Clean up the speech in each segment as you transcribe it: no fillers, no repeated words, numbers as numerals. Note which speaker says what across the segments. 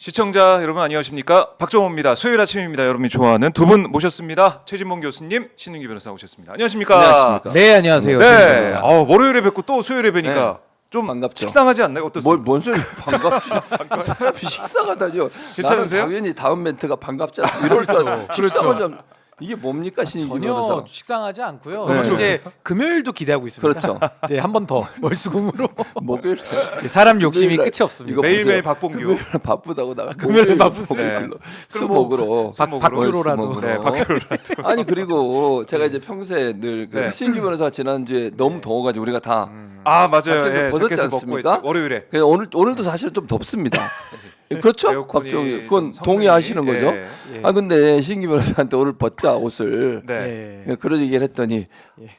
Speaker 1: 시청자 여러분 안녕하십니까? 박정호입니다. 수요일 아침입니다. 여러분이 좋아하는 두 분 모셨습니다. 최진봉 교수님, 신윤기 변호사 오셨습니다. 안녕하십니까?
Speaker 2: 안녕하십니까?
Speaker 3: 네, 안녕하세요.
Speaker 1: 네. 월요일에 뵙고 또 수요일에 뵈니까 좀
Speaker 2: 반갑죠.
Speaker 1: 식상하지 않나요? 어떻습니까?
Speaker 2: 뭔 소리 반갑지? 사람이 식상하다뇨.
Speaker 1: 괜찮으세요?
Speaker 2: 나는 당연히 다음 멘트가 반갑지 않습니다. 이럴 때 식상하지 이게 뭡니까 신인기
Speaker 3: 전혀
Speaker 2: 변호사?
Speaker 3: 식상하지 않고요.
Speaker 2: 네.
Speaker 3: 이제 금요일도 기대하고 있습니다.
Speaker 2: 그렇죠.
Speaker 3: 이제 한 번 더 월수금으로
Speaker 2: 목요일
Speaker 3: 사람 욕심이
Speaker 2: 금요일날
Speaker 3: 끝이 없습니다.
Speaker 2: 이거
Speaker 1: 매일매일
Speaker 2: 보세요.
Speaker 1: 박봉규.
Speaker 2: 금요일 바쁘다고 나.
Speaker 3: 금요일 바쁘세요.
Speaker 2: 목요일로 수목으로
Speaker 3: 박규로라도.
Speaker 1: 네, 박규로라도.
Speaker 2: 아니 그리고 제가 이제 평소에 늘
Speaker 1: 네.
Speaker 2: 신인기 변호사 지난주에 너무 더워가지고 우리가 다
Speaker 1: 아 맞아요.
Speaker 2: 자켓을 벗었지
Speaker 1: 자켓을 벗고
Speaker 2: 않습니까?
Speaker 1: 있죠. 월요일에.
Speaker 2: 그래서 오늘도 사실은 좀 덥습니다. 그렇죠?
Speaker 1: 에어컨이
Speaker 2: 박정희 그건
Speaker 1: 좀
Speaker 2: 동의하시는
Speaker 1: 성능이,
Speaker 2: 거죠?
Speaker 1: 예.
Speaker 2: 아 근데 신기 변호사한테 오늘 벗자 옷을
Speaker 1: 네.
Speaker 3: 예.
Speaker 2: 그런 얘기를 했더니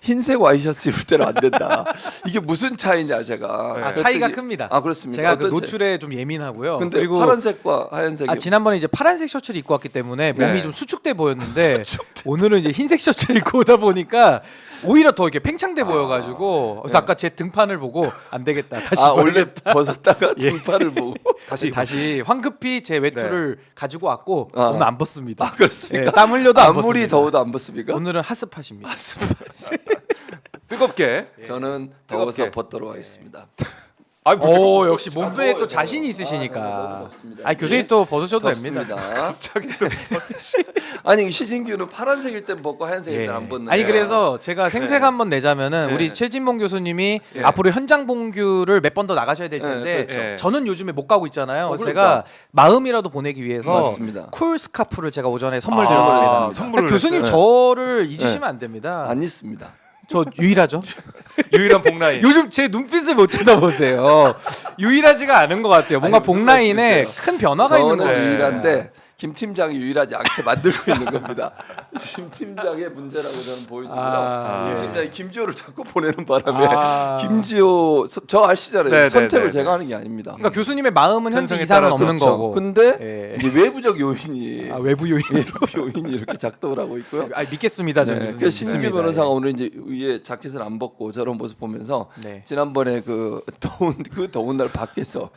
Speaker 2: 흰색 와이셔츠 입을 때는 안 된다. 이게 무슨 차이냐 제가.
Speaker 1: 아,
Speaker 3: 차이가
Speaker 2: 그랬더니-
Speaker 3: 큽니다.
Speaker 2: 아 그렇습니까?
Speaker 3: 제가 그
Speaker 2: 어떤 차이?
Speaker 3: 노출에 좀 예민하고요.
Speaker 2: 근데
Speaker 3: 그리고
Speaker 2: 파란색과 하얀색이
Speaker 3: 지난번에 이제 파란색 셔츠를 입고 왔기 때문에 몸이
Speaker 1: 네.
Speaker 3: 좀 수축돼 보였는데 오늘은 이제 흰색 셔츠를 입고 오다 보니까 오히려 더 이렇게 팽창돼 보여가지고 그래서 아까 제 등판을 보고 안 되겠다. 다시
Speaker 2: 원래 벗었다가
Speaker 3: 예.
Speaker 2: 등판을 보고
Speaker 3: 다시 황급히 제 외투를 가지고 왔고
Speaker 2: 아.
Speaker 3: 오늘 안 벗습니다.
Speaker 2: 그렇습니까?
Speaker 3: 예, 땀 흘려도 안 벗습니다.
Speaker 2: 아무리 더워도 안 벗습니까?
Speaker 3: 오늘은 핫스팟입니다.
Speaker 1: 뜨겁게.
Speaker 2: 저는
Speaker 1: 뜨겁게.
Speaker 2: 더워서 벗도록 하겠습니다.
Speaker 3: 오 역시 몸매에
Speaker 2: 더워요,
Speaker 3: 또 자신이
Speaker 2: 더워요.
Speaker 3: 있으시니까.
Speaker 2: 너무 덥습니다.
Speaker 3: 아 교수님 또 벗으셔도 됩니다.
Speaker 2: 덥습니다.
Speaker 1: 갑자기 또
Speaker 2: 아니 시진규는 파란색일 땐 벗고 하얀색일
Speaker 3: 예.
Speaker 2: 땐 안 벗는.
Speaker 3: 아니 그래서 제가 생색 한번 내자면은
Speaker 2: 네.
Speaker 3: 우리 최진봉 교수님이
Speaker 2: 예.
Speaker 3: 앞으로 현장 봉규를 몇 번 더 나가셔야 될 텐데
Speaker 2: 그렇죠.
Speaker 1: 예.
Speaker 3: 저는 요즘에 못 가고 있잖아요.
Speaker 2: 그러니까.
Speaker 3: 제가 마음이라도 보내기 위해서
Speaker 2: 맞습니다.
Speaker 3: 쿨 스카프를 제가 오전에 선물
Speaker 1: 아,
Speaker 3: 드렸습니다.
Speaker 1: 선물을
Speaker 3: 교수님
Speaker 2: 했어요.
Speaker 3: 저를 잊으시면 안 됩니다.
Speaker 2: 안 있습니다.
Speaker 3: 저 유일하죠.
Speaker 1: 유일한 복라인.
Speaker 3: 요즘 제 눈빛을 못 쳐다보세요. 유일하지가 않은 것 같아요. 뭔가
Speaker 2: 아니, 무슨
Speaker 3: 복라인에
Speaker 2: 말씀이세요?
Speaker 3: 큰 변화가 있는
Speaker 2: 저는
Speaker 3: 것 같아요.
Speaker 2: 유일한데 김 팀장이 유일하지 않게 만들고 있는 겁니다. 김 팀장의 문제라고 저는 보여지고요.
Speaker 3: 아,
Speaker 2: 김
Speaker 3: 예.
Speaker 2: 팀장이 김지호를 자꾸 보내는 바람에
Speaker 3: 아.
Speaker 2: 김지호 저 아시잖아요.
Speaker 1: 네,
Speaker 2: 선택을
Speaker 1: 네, 네,
Speaker 2: 제가
Speaker 1: 네.
Speaker 2: 하는 게 아닙니다.
Speaker 3: 그러니까 교수님의 마음은 현재
Speaker 1: 편성에
Speaker 3: 이상은
Speaker 1: 따라서
Speaker 3: 없는
Speaker 1: 그렇죠.
Speaker 3: 거고.
Speaker 2: 근데
Speaker 3: 예.
Speaker 2: 이제 외부적 요인이
Speaker 3: 외부 요인.
Speaker 2: 요인이 이렇게 작동을 하고 있고요.
Speaker 3: 믿겠습니다. 저는
Speaker 2: 네,
Speaker 3: 교수님.
Speaker 2: 그래서 신규
Speaker 3: 믿습니다.
Speaker 2: 변호사가 오늘 이제 위에 자켓을 안 벗고 저런 모습 보면서
Speaker 3: 네.
Speaker 2: 지난번에 그 더운 날 밖에서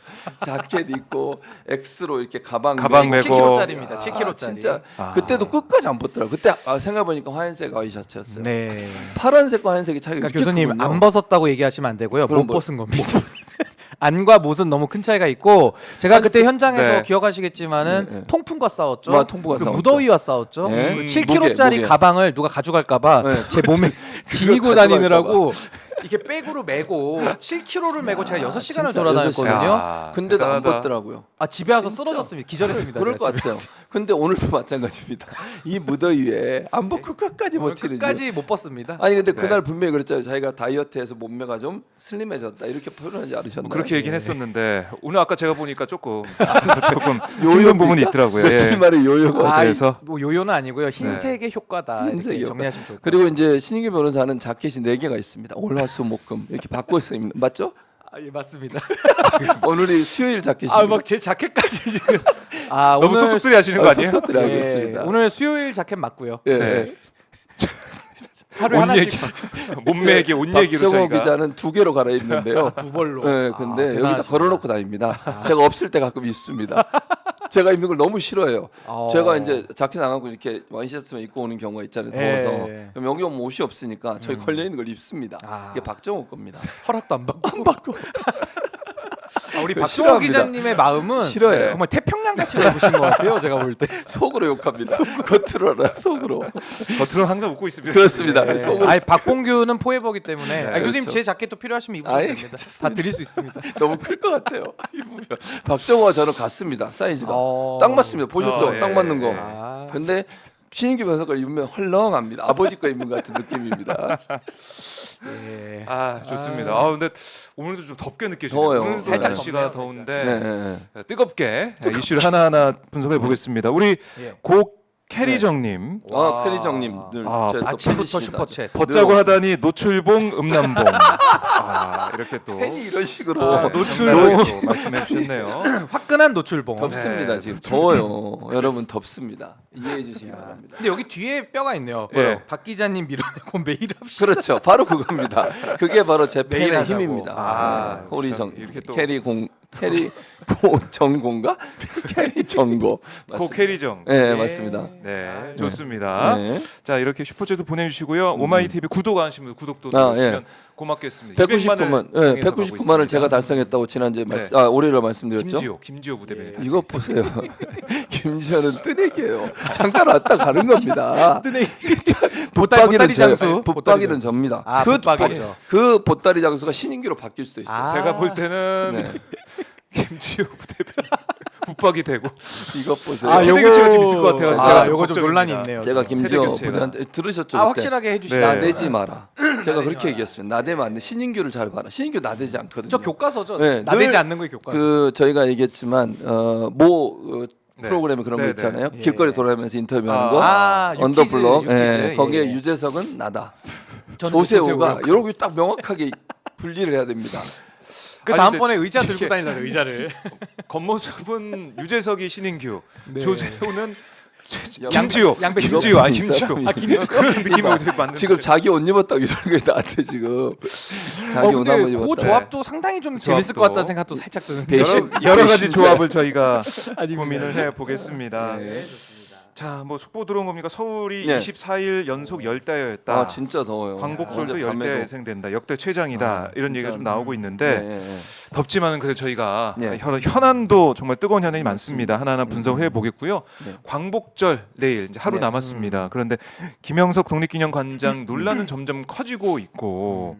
Speaker 2: 자켓 입고 X로 이렇게 가방
Speaker 1: 메고.
Speaker 3: 7kg짜리입니다. 7kg짜리.
Speaker 2: 진짜 그때도 끝까지 안 벗더라고. 그때 생각해보니까 하얀색 와이셔츠였어요.
Speaker 3: 네.
Speaker 2: 파란색과 하얀색이 차이가
Speaker 3: 그러니까
Speaker 2: 이렇게
Speaker 3: 교수님
Speaker 2: 크군요.
Speaker 3: 안 벗었다고 얘기하시면 안 되고요.
Speaker 2: 그럼
Speaker 3: 못
Speaker 2: 뭐-
Speaker 3: 벗은 겁니다. 안과 못은 너무 큰 차이가 있고 제가 그때 현장에서
Speaker 1: 네.
Speaker 3: 기억하시겠지만은
Speaker 2: 네, 네.
Speaker 3: 통풍과 싸웠죠.
Speaker 2: 뭐, 통풍과
Speaker 3: 그
Speaker 2: 싸웠죠.
Speaker 3: 무더위와 싸웠죠.
Speaker 2: 네.
Speaker 3: 그 7kg짜리
Speaker 2: 무게.
Speaker 3: 가방을 누가 가져갈까봐
Speaker 2: 네.
Speaker 3: 제 몸에 지니고
Speaker 2: 가져갈까
Speaker 3: 다니느라고 이렇게 백으로 메고 7kg를 메고 제가 6시간을
Speaker 2: 진짜
Speaker 3: 돌아다녔거든요.
Speaker 1: 야,
Speaker 2: 근데도 안
Speaker 1: 대단하다.
Speaker 2: 벗더라고요.
Speaker 3: 아 집에 와서 쓰러졌습니다. 기절했습니다.
Speaker 2: 그럴 것
Speaker 3: 제가 집에
Speaker 2: 같아요. 근데 오늘도 마찬가지입니다. 이 무더위에 안 벗고 끝까지
Speaker 3: 오늘
Speaker 2: 버티는.
Speaker 3: 끝까지 못 벗습니다.
Speaker 2: 아니 근데
Speaker 1: 네.
Speaker 2: 그날 분명히 그랬잖아요. 자기가 다이어트해서 몸매가 좀 슬림해졌다 이렇게 표현하지 않으셨나요?
Speaker 1: 뭐 그렇게 얘기는 했었는데 오늘 아까 제가 보니까 조금 힘든
Speaker 2: 요요입니까?
Speaker 1: 부분이 있더라고요.
Speaker 2: 며칠
Speaker 1: 예.
Speaker 2: 만에 요요가 왔어요.
Speaker 1: 그래서
Speaker 3: 뭐 요요는 아니고요. 흰색의 효과다.
Speaker 2: 흰색의
Speaker 3: 이렇게
Speaker 2: 효과.
Speaker 3: 정리하시면 좋을 것 같아요.
Speaker 2: 그리고 이제 신인기 변호사는 자켓이 4개가 있습니다. 월화수목금 이렇게 바꿔서 입는 맞죠?
Speaker 3: 아, 예, 맞습니다.
Speaker 2: 오늘이 수요일 자켓입니다.
Speaker 3: 아, 막 제 자켓까지 지금. 아,
Speaker 1: 너무
Speaker 3: 오늘
Speaker 1: 속속들이 하시는 거 아니에요?
Speaker 2: 속속들이 하고
Speaker 3: 예,
Speaker 2: 있습니다.
Speaker 3: 오늘 수요일 자켓 맞고요.
Speaker 2: 예.
Speaker 1: 네.
Speaker 3: 하루에
Speaker 1: 옷
Speaker 3: 하나씩
Speaker 1: 얘기, 몸매 얘기, 옷 얘기로
Speaker 2: 박정호
Speaker 1: 저희가
Speaker 2: 기자는 2개로 갈아입는데요.
Speaker 3: 두 벌로.
Speaker 2: 네, 근데 여기다
Speaker 3: 대단하십니다.
Speaker 2: 걸어놓고 다닙니다. 제가 없을 때 가끔 입습니다. 제가 입는 걸 너무 싫어해요. 제가 이제 자켓 안 하고 이렇게 와이셔츠만 입고 오는 경우가 있잖아요. 더워서.
Speaker 3: 예.
Speaker 2: 그럼 여기 오면 옷이 없으니까 저희 걸려 있는 걸 입습니다.
Speaker 3: 아.
Speaker 2: 이게 박정호 겁니다.
Speaker 3: 허락도 안 받고. 우리
Speaker 2: 그거
Speaker 3: 박정호
Speaker 2: 싫어합니다.
Speaker 3: 기자님의 마음은
Speaker 2: 싫어해요.
Speaker 3: 정말 태평양 같이 넓으신 것 같아요. 제가 볼 때.
Speaker 2: 속으로 욕합니다. 겉으로 알아요. 속으로.
Speaker 1: 겉으로는 항상 웃고 있습니다.
Speaker 2: 그렇습니다.
Speaker 1: 예.
Speaker 2: 속으로.
Speaker 3: 아니 박봉규는 포에버기 때문에
Speaker 1: 네,
Speaker 3: 교수님
Speaker 2: 그렇죠.
Speaker 3: 제 자켓도 필요하시면 입으시면
Speaker 2: 아이,
Speaker 3: 됩니다. 다 드릴 수 있습니다.
Speaker 2: 너무 클 것 같아요. 입으면. 박정호와 저는 같습니다. 사이즈가
Speaker 3: 어.
Speaker 2: 딱 맞습니다. 보셨죠?
Speaker 1: 예.
Speaker 2: 딱 맞는 거.
Speaker 3: 아.
Speaker 2: 근데 신인기 변호사 걸 입으면 헐렁합니다. 아버지 거 입는 것 같은 느낌입니다.
Speaker 3: 예.
Speaker 1: 아 좋습니다. 아 근데 오늘도 좀 덥게 느껴지네요.
Speaker 2: 더워요.
Speaker 1: 오늘도
Speaker 3: 살짝
Speaker 1: 날씨가
Speaker 3: 덥네요,
Speaker 1: 더운데
Speaker 2: 네, 네, 네.
Speaker 1: 뜨겁게 이슈를 하나하나 분석해 보겠습니다. 우리
Speaker 3: 예.
Speaker 1: 고 캐리정님
Speaker 2: 캐리정님 늘
Speaker 1: 아,
Speaker 2: 제가 또
Speaker 3: 아침부터
Speaker 2: 팬이십니다.
Speaker 3: 슈퍼챗.
Speaker 1: 벗자고 하다니 노출봉 음남봉 이렇게 또
Speaker 2: 팬이 이런 식으로
Speaker 1: 아,
Speaker 3: 노출봉.
Speaker 1: 노출봉 말씀해 주셨네요.
Speaker 3: 화끈한 노출봉.
Speaker 2: 덥습니다.
Speaker 1: 네,
Speaker 2: 지금 더워요. 여러분 덥습니다. 이해해 주시기 바랍니다.
Speaker 3: 근데 여기 뒤에 뼈가 있네요.
Speaker 1: 예.
Speaker 3: 박 기자님 밀어내고 매일 합시다.
Speaker 2: 그렇죠. 바로 그겁니다. 그게 바로 제
Speaker 3: 매일
Speaker 2: 팬의
Speaker 3: 하자고.
Speaker 2: 힘입니다.
Speaker 1: 아,
Speaker 2: 네, 코리정
Speaker 1: 이렇게 또-
Speaker 2: 캐리 공 캐리 고정고인가? 캐리 정고.
Speaker 1: 고캐리정.
Speaker 2: 네, 맞습니다.
Speaker 1: 네, 좋습니다.
Speaker 2: 네.
Speaker 1: 자, 이렇게 슈퍼챗도 보내주시고요. 오마이TV 구독 안 하신 분들 구독도
Speaker 2: 아,
Speaker 1: 누르시면 고맙겠습니다.
Speaker 2: 199만, 네, 199만을 제가 달성했다고 지난주에 월요일에 말씀드렸죠.
Speaker 1: 김지호 부대변인.
Speaker 2: 이거 보세요. 김지현은 뜨내기예요. 잠깐 왔다 가는 겁니다.
Speaker 3: 보따리 장수.
Speaker 2: 붙박이는 접니다.
Speaker 3: 아, 붙박이죠.
Speaker 2: 그 보따리 장수가 신인규로 바뀔 수도 있어요.
Speaker 3: 아.
Speaker 1: 제가 볼 때는
Speaker 2: 네.
Speaker 1: 김지호 부대변인 붙박이 되고
Speaker 2: 이것 보세요.
Speaker 1: 아, 세대 교체가 좀 있을 것 같아요.
Speaker 3: 아,
Speaker 1: 좀
Speaker 3: 요거 좀
Speaker 1: 걱정입니다.
Speaker 3: 논란이 있네요.
Speaker 2: 제가
Speaker 1: 세대
Speaker 2: 김지호
Speaker 1: 교체가.
Speaker 2: 부대한테 들으셨죠?
Speaker 3: 아,
Speaker 2: 그때?
Speaker 3: 확실하게 해주시죠.
Speaker 1: 네.
Speaker 2: 나대지 마라. 제가 그렇게 얘기했습니다. 나대면 안 돼. 신인규를 잘 봐라. 신인규 나대지 않거든요.
Speaker 3: 저 교과서죠.
Speaker 2: 네,
Speaker 3: 나대지
Speaker 2: 늘
Speaker 3: 않는 거예요 교과서.
Speaker 2: 그 저희가 얘기했지만 프로그램에 그런 거
Speaker 1: 네,
Speaker 2: 있잖아요.
Speaker 3: 네.
Speaker 2: 길거리
Speaker 3: 예.
Speaker 2: 돌아다니면서 인터뷰하는
Speaker 1: 아.
Speaker 2: 거.
Speaker 3: 아,
Speaker 2: 언더블럭.
Speaker 3: 유퀴즈.
Speaker 2: 예, 거기에
Speaker 3: 예.
Speaker 2: 유재석은 나다.
Speaker 3: 저는
Speaker 2: 조세호가 이런 거 딱 명확하게 분리를 해야 됩니다.
Speaker 3: 그
Speaker 1: 아니,
Speaker 3: 다음번에
Speaker 1: 근데
Speaker 3: 의자 들고
Speaker 1: 이게-
Speaker 3: 다니려고 의자를.
Speaker 1: 겉모습은 유재석이 신인규,
Speaker 3: 네.
Speaker 1: 조세호는
Speaker 2: 양-
Speaker 1: 김지호,
Speaker 3: 양배추.
Speaker 1: 김지호 아니
Speaker 2: 이
Speaker 1: 김지호.
Speaker 2: 사람이
Speaker 3: 아, 김지호.
Speaker 1: 그런 느낌이 오세요 맞는.
Speaker 2: 지금 자기 옷 입었다고 이러는 게 나한테 지금 자기 옷
Speaker 3: 근데
Speaker 2: 한번
Speaker 3: 그
Speaker 2: 입었다.
Speaker 3: 조합도 상당히 좀 재밌을 것
Speaker 1: 조합도.
Speaker 3: 같다는 생각도 살짝 드는데.
Speaker 2: 배신-
Speaker 1: 여러 가지
Speaker 2: 배신자.
Speaker 1: 조합을 저희가
Speaker 3: 아닙니다.
Speaker 1: 고민을 해 보겠습니다.
Speaker 2: 네.
Speaker 1: 자, 뭐 속보 들어온 겁니까? 서울이
Speaker 2: 네.
Speaker 1: 24일 연속 열대야였다.
Speaker 2: 아 진짜 더워요.
Speaker 1: 광복절도
Speaker 2: 어제
Speaker 1: 열대
Speaker 2: 밤에도.
Speaker 1: 예상된다. 역대 최장이다.
Speaker 2: 아,
Speaker 1: 이런
Speaker 2: 진짜.
Speaker 1: 얘기가 좀 나오고 있는데
Speaker 2: 네, 네.
Speaker 1: 덥지만은 그래도 저희가
Speaker 2: 네.
Speaker 1: 현안도 정말 뜨거운 현안이 많습니다. 하나하나 분석해 보겠고요.
Speaker 2: 네.
Speaker 1: 광복절 내일 이제 하루
Speaker 2: 네.
Speaker 1: 남았습니다. 그런데 김영석 독립기념관장 논란은 점점 커지고 있고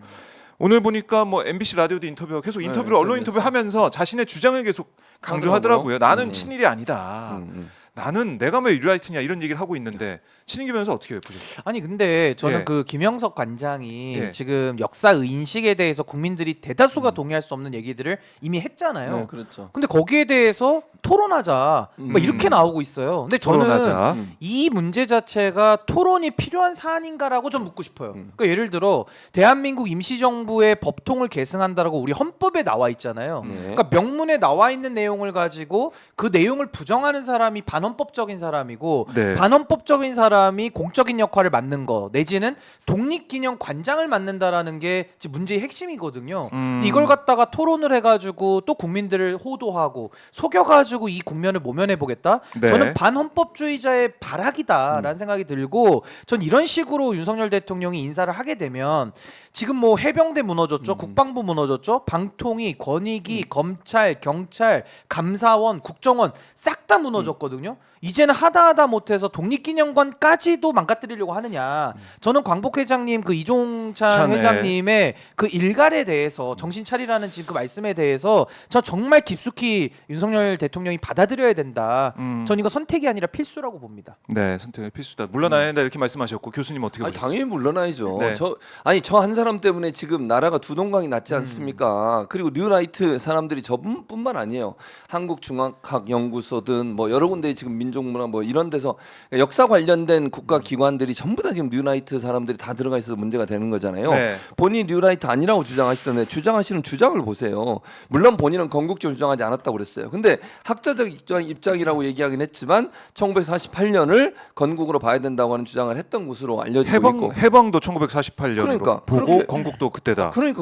Speaker 1: 오늘 보니까 뭐 MBC 라디오도 인터뷰하고 계속
Speaker 2: 네,
Speaker 1: 인터뷰를 언론
Speaker 2: 인터뷰했어요.
Speaker 1: 인터뷰하면서 자신의 주장을 계속 강조하더라고요. 나는 친일이 아니다.
Speaker 2: 음.
Speaker 1: 나는 내가 왜 뉴라이트냐 이런 얘기를 하고 있는데 신인규 변호사 어떻게 보셨어요?
Speaker 3: 아니 근데 저는
Speaker 1: 예.
Speaker 3: 그 김영석 관장이
Speaker 1: 예.
Speaker 3: 지금 역사 의식에 대해서 국민들이 대다수가 동의할 수 없는 얘기들을 이미 했잖아요.
Speaker 2: 네, 그렇죠.
Speaker 3: 근데 거기에 대해서 토론하자 막 이렇게 나오고 있어요. 근데 저는
Speaker 1: 토론하자.
Speaker 3: 이 문제 자체가 토론이 필요한 사안인가라고 좀 묻고 싶어요. 그러니까 예를 들어 대한민국 임시정부의 법통을 계승한다라고 우리 헌법에 나와 있잖아요.
Speaker 2: 네.
Speaker 3: 그러니까 명문에 나와 있는 내용을 가지고 그 내용을 부정하는 사람이 반헌법적인 사람이고
Speaker 1: 네.
Speaker 3: 반헌법적인 사람이 공적인 역할을 맡는 거 내지는 독립기념관장을 맡는다라는 게 지금 문제의 핵심이거든요. 근데 이걸 갖다가 토론을 해가지고 또 국민들을 호도하고 속여가지고 이 국면을 모면해 보겠다.
Speaker 1: 네.
Speaker 3: 저는 반헌법주의자의 발악이다라는 생각이 들고 전 이런 식으로 윤석열 대통령이 인사를 하게 되면 지금 뭐 해병대 무너졌죠, 국방부 무너졌죠, 방통위, 권익위, 검찰, 경찰, 감사원, 국정원 싹 다 무너졌거든요. 이제는 하다 못해서 독립기념관까지도 망가뜨리려고 하느냐. 저는 광복 회장님 그 이종찬
Speaker 1: 찬,
Speaker 3: 회장님의 그 일갈에 대해서 정신 차리라는 지금 그 말씀에 대해서 저 정말 깊숙이 윤석열 대통령이 받아들여야 된다. 전 이거 선택이 아니라 필수라고 봅니다.
Speaker 1: 네, 선택은 필수다. 물러나야 된다 이렇게 말씀하셨고 교수님 어떻게
Speaker 2: 아니,
Speaker 1: 보셨어요?
Speaker 2: 당연히 물러나야죠.
Speaker 1: 네.
Speaker 2: 저 한 사람 때문에 지금 나라가 두 동강이 났지 않습니까? 그리고 뉴라이트 사람들이 저뿐만 아니에요. 한국중앙학연구소든 뭐 여러 군데 지금 민족문화 뭐 이런 데서 역사 관련된 국가 기관들이 전부 다 지금 뉴라이트 사람들이 다 들어가 있어서 문제가 되는 거잖아요.
Speaker 1: 네.
Speaker 2: 본인이 뉴라이트 아니라고 주장하시던데 주장하시는 주장을 보세요. 물론 본인은 건국적으로 주장하지 않았다고 그랬어요. 근데 학자적 입장이라고 얘기하긴 했지만 1948년을 건국으로 봐야 된다고 하는 주장을 했던 것으로 알려지고 있고.
Speaker 1: 해방도 1948년으로
Speaker 2: 그러니까,
Speaker 1: 보고
Speaker 2: 그렇게-
Speaker 1: 건국도 그때다.
Speaker 2: 그러니까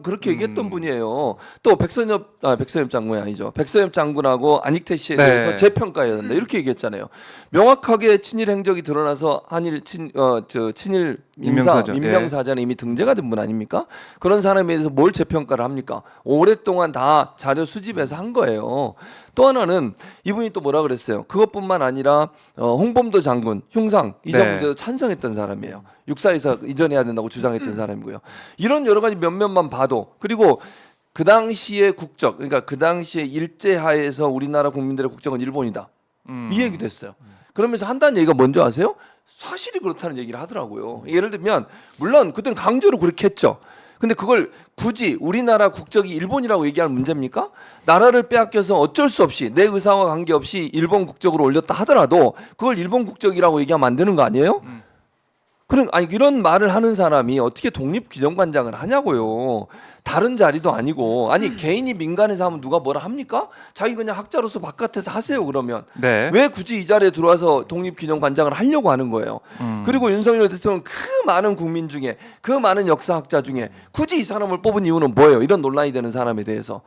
Speaker 2: 그렇게 얘기했던 분이에요. 또 백선엽 장군이 아니죠. 백선엽 장군하고 안익태 씨에
Speaker 1: 네.
Speaker 2: 대해서 재평가해야 된다 이렇게 얘기했잖아요. 명확하게 친일 행적이 드러나서 친일
Speaker 1: 민명사전,
Speaker 2: 민명사전에 이미 등재가 된 분 아닙니까? 그런 사람에 대해서 뭘 재평가를 합니까? 오랫동안 다 자료 수집해서 한 거예요. 또 하나는 이분이 또 뭐라 그랬어요. 그것뿐만 아니라 홍범도 장군 흉상 이전문제도 찬성했던 사람이에요. 육사에서 이전해야 된다고 주장했던 사람이고요. 이런 여러 가지 면면만 봐도 그리고 그 당시의 국적 그러니까 그 당시의 일제하에서 우리나라 국민들의 국적은 일본이다. 이 얘기도 했어요. 그러면서 한다는 얘기가 뭔지 아세요? 사실이 그렇다는 얘기를 하더라고요. 예를 들면 물론 그때는 강제로 그렇게 했죠. 근데 그걸 굳이 우리나라 국적이 일본이라고 얘기할 문제입니까? 나라를 빼앗겨서 어쩔 수 없이 내 의사와 관계없이 일본 국적으로 올렸다 하더라도 그걸 일본 국적이라고 얘기하면 안 되는 거 아니에요? 이런 말을 하는 사람이 어떻게 독립기념관장을 하냐고요. 다른 자리도 아니고 개인이 민간에서 하면 누가 뭐라 합니까? 자기 그냥 학자로서 바깥에서 하세요 그러면.
Speaker 1: 네.
Speaker 2: 왜 굳이 이 자리에 들어와서 독립기념관장을 하려고 하는 거예요. 그리고 윤석열 대통령 그 많은 국민 중에 그 많은 역사학자 중에 굳이 이 사람을 뽑은 이유는 뭐예요? 이런 논란이 되는 사람에 대해서.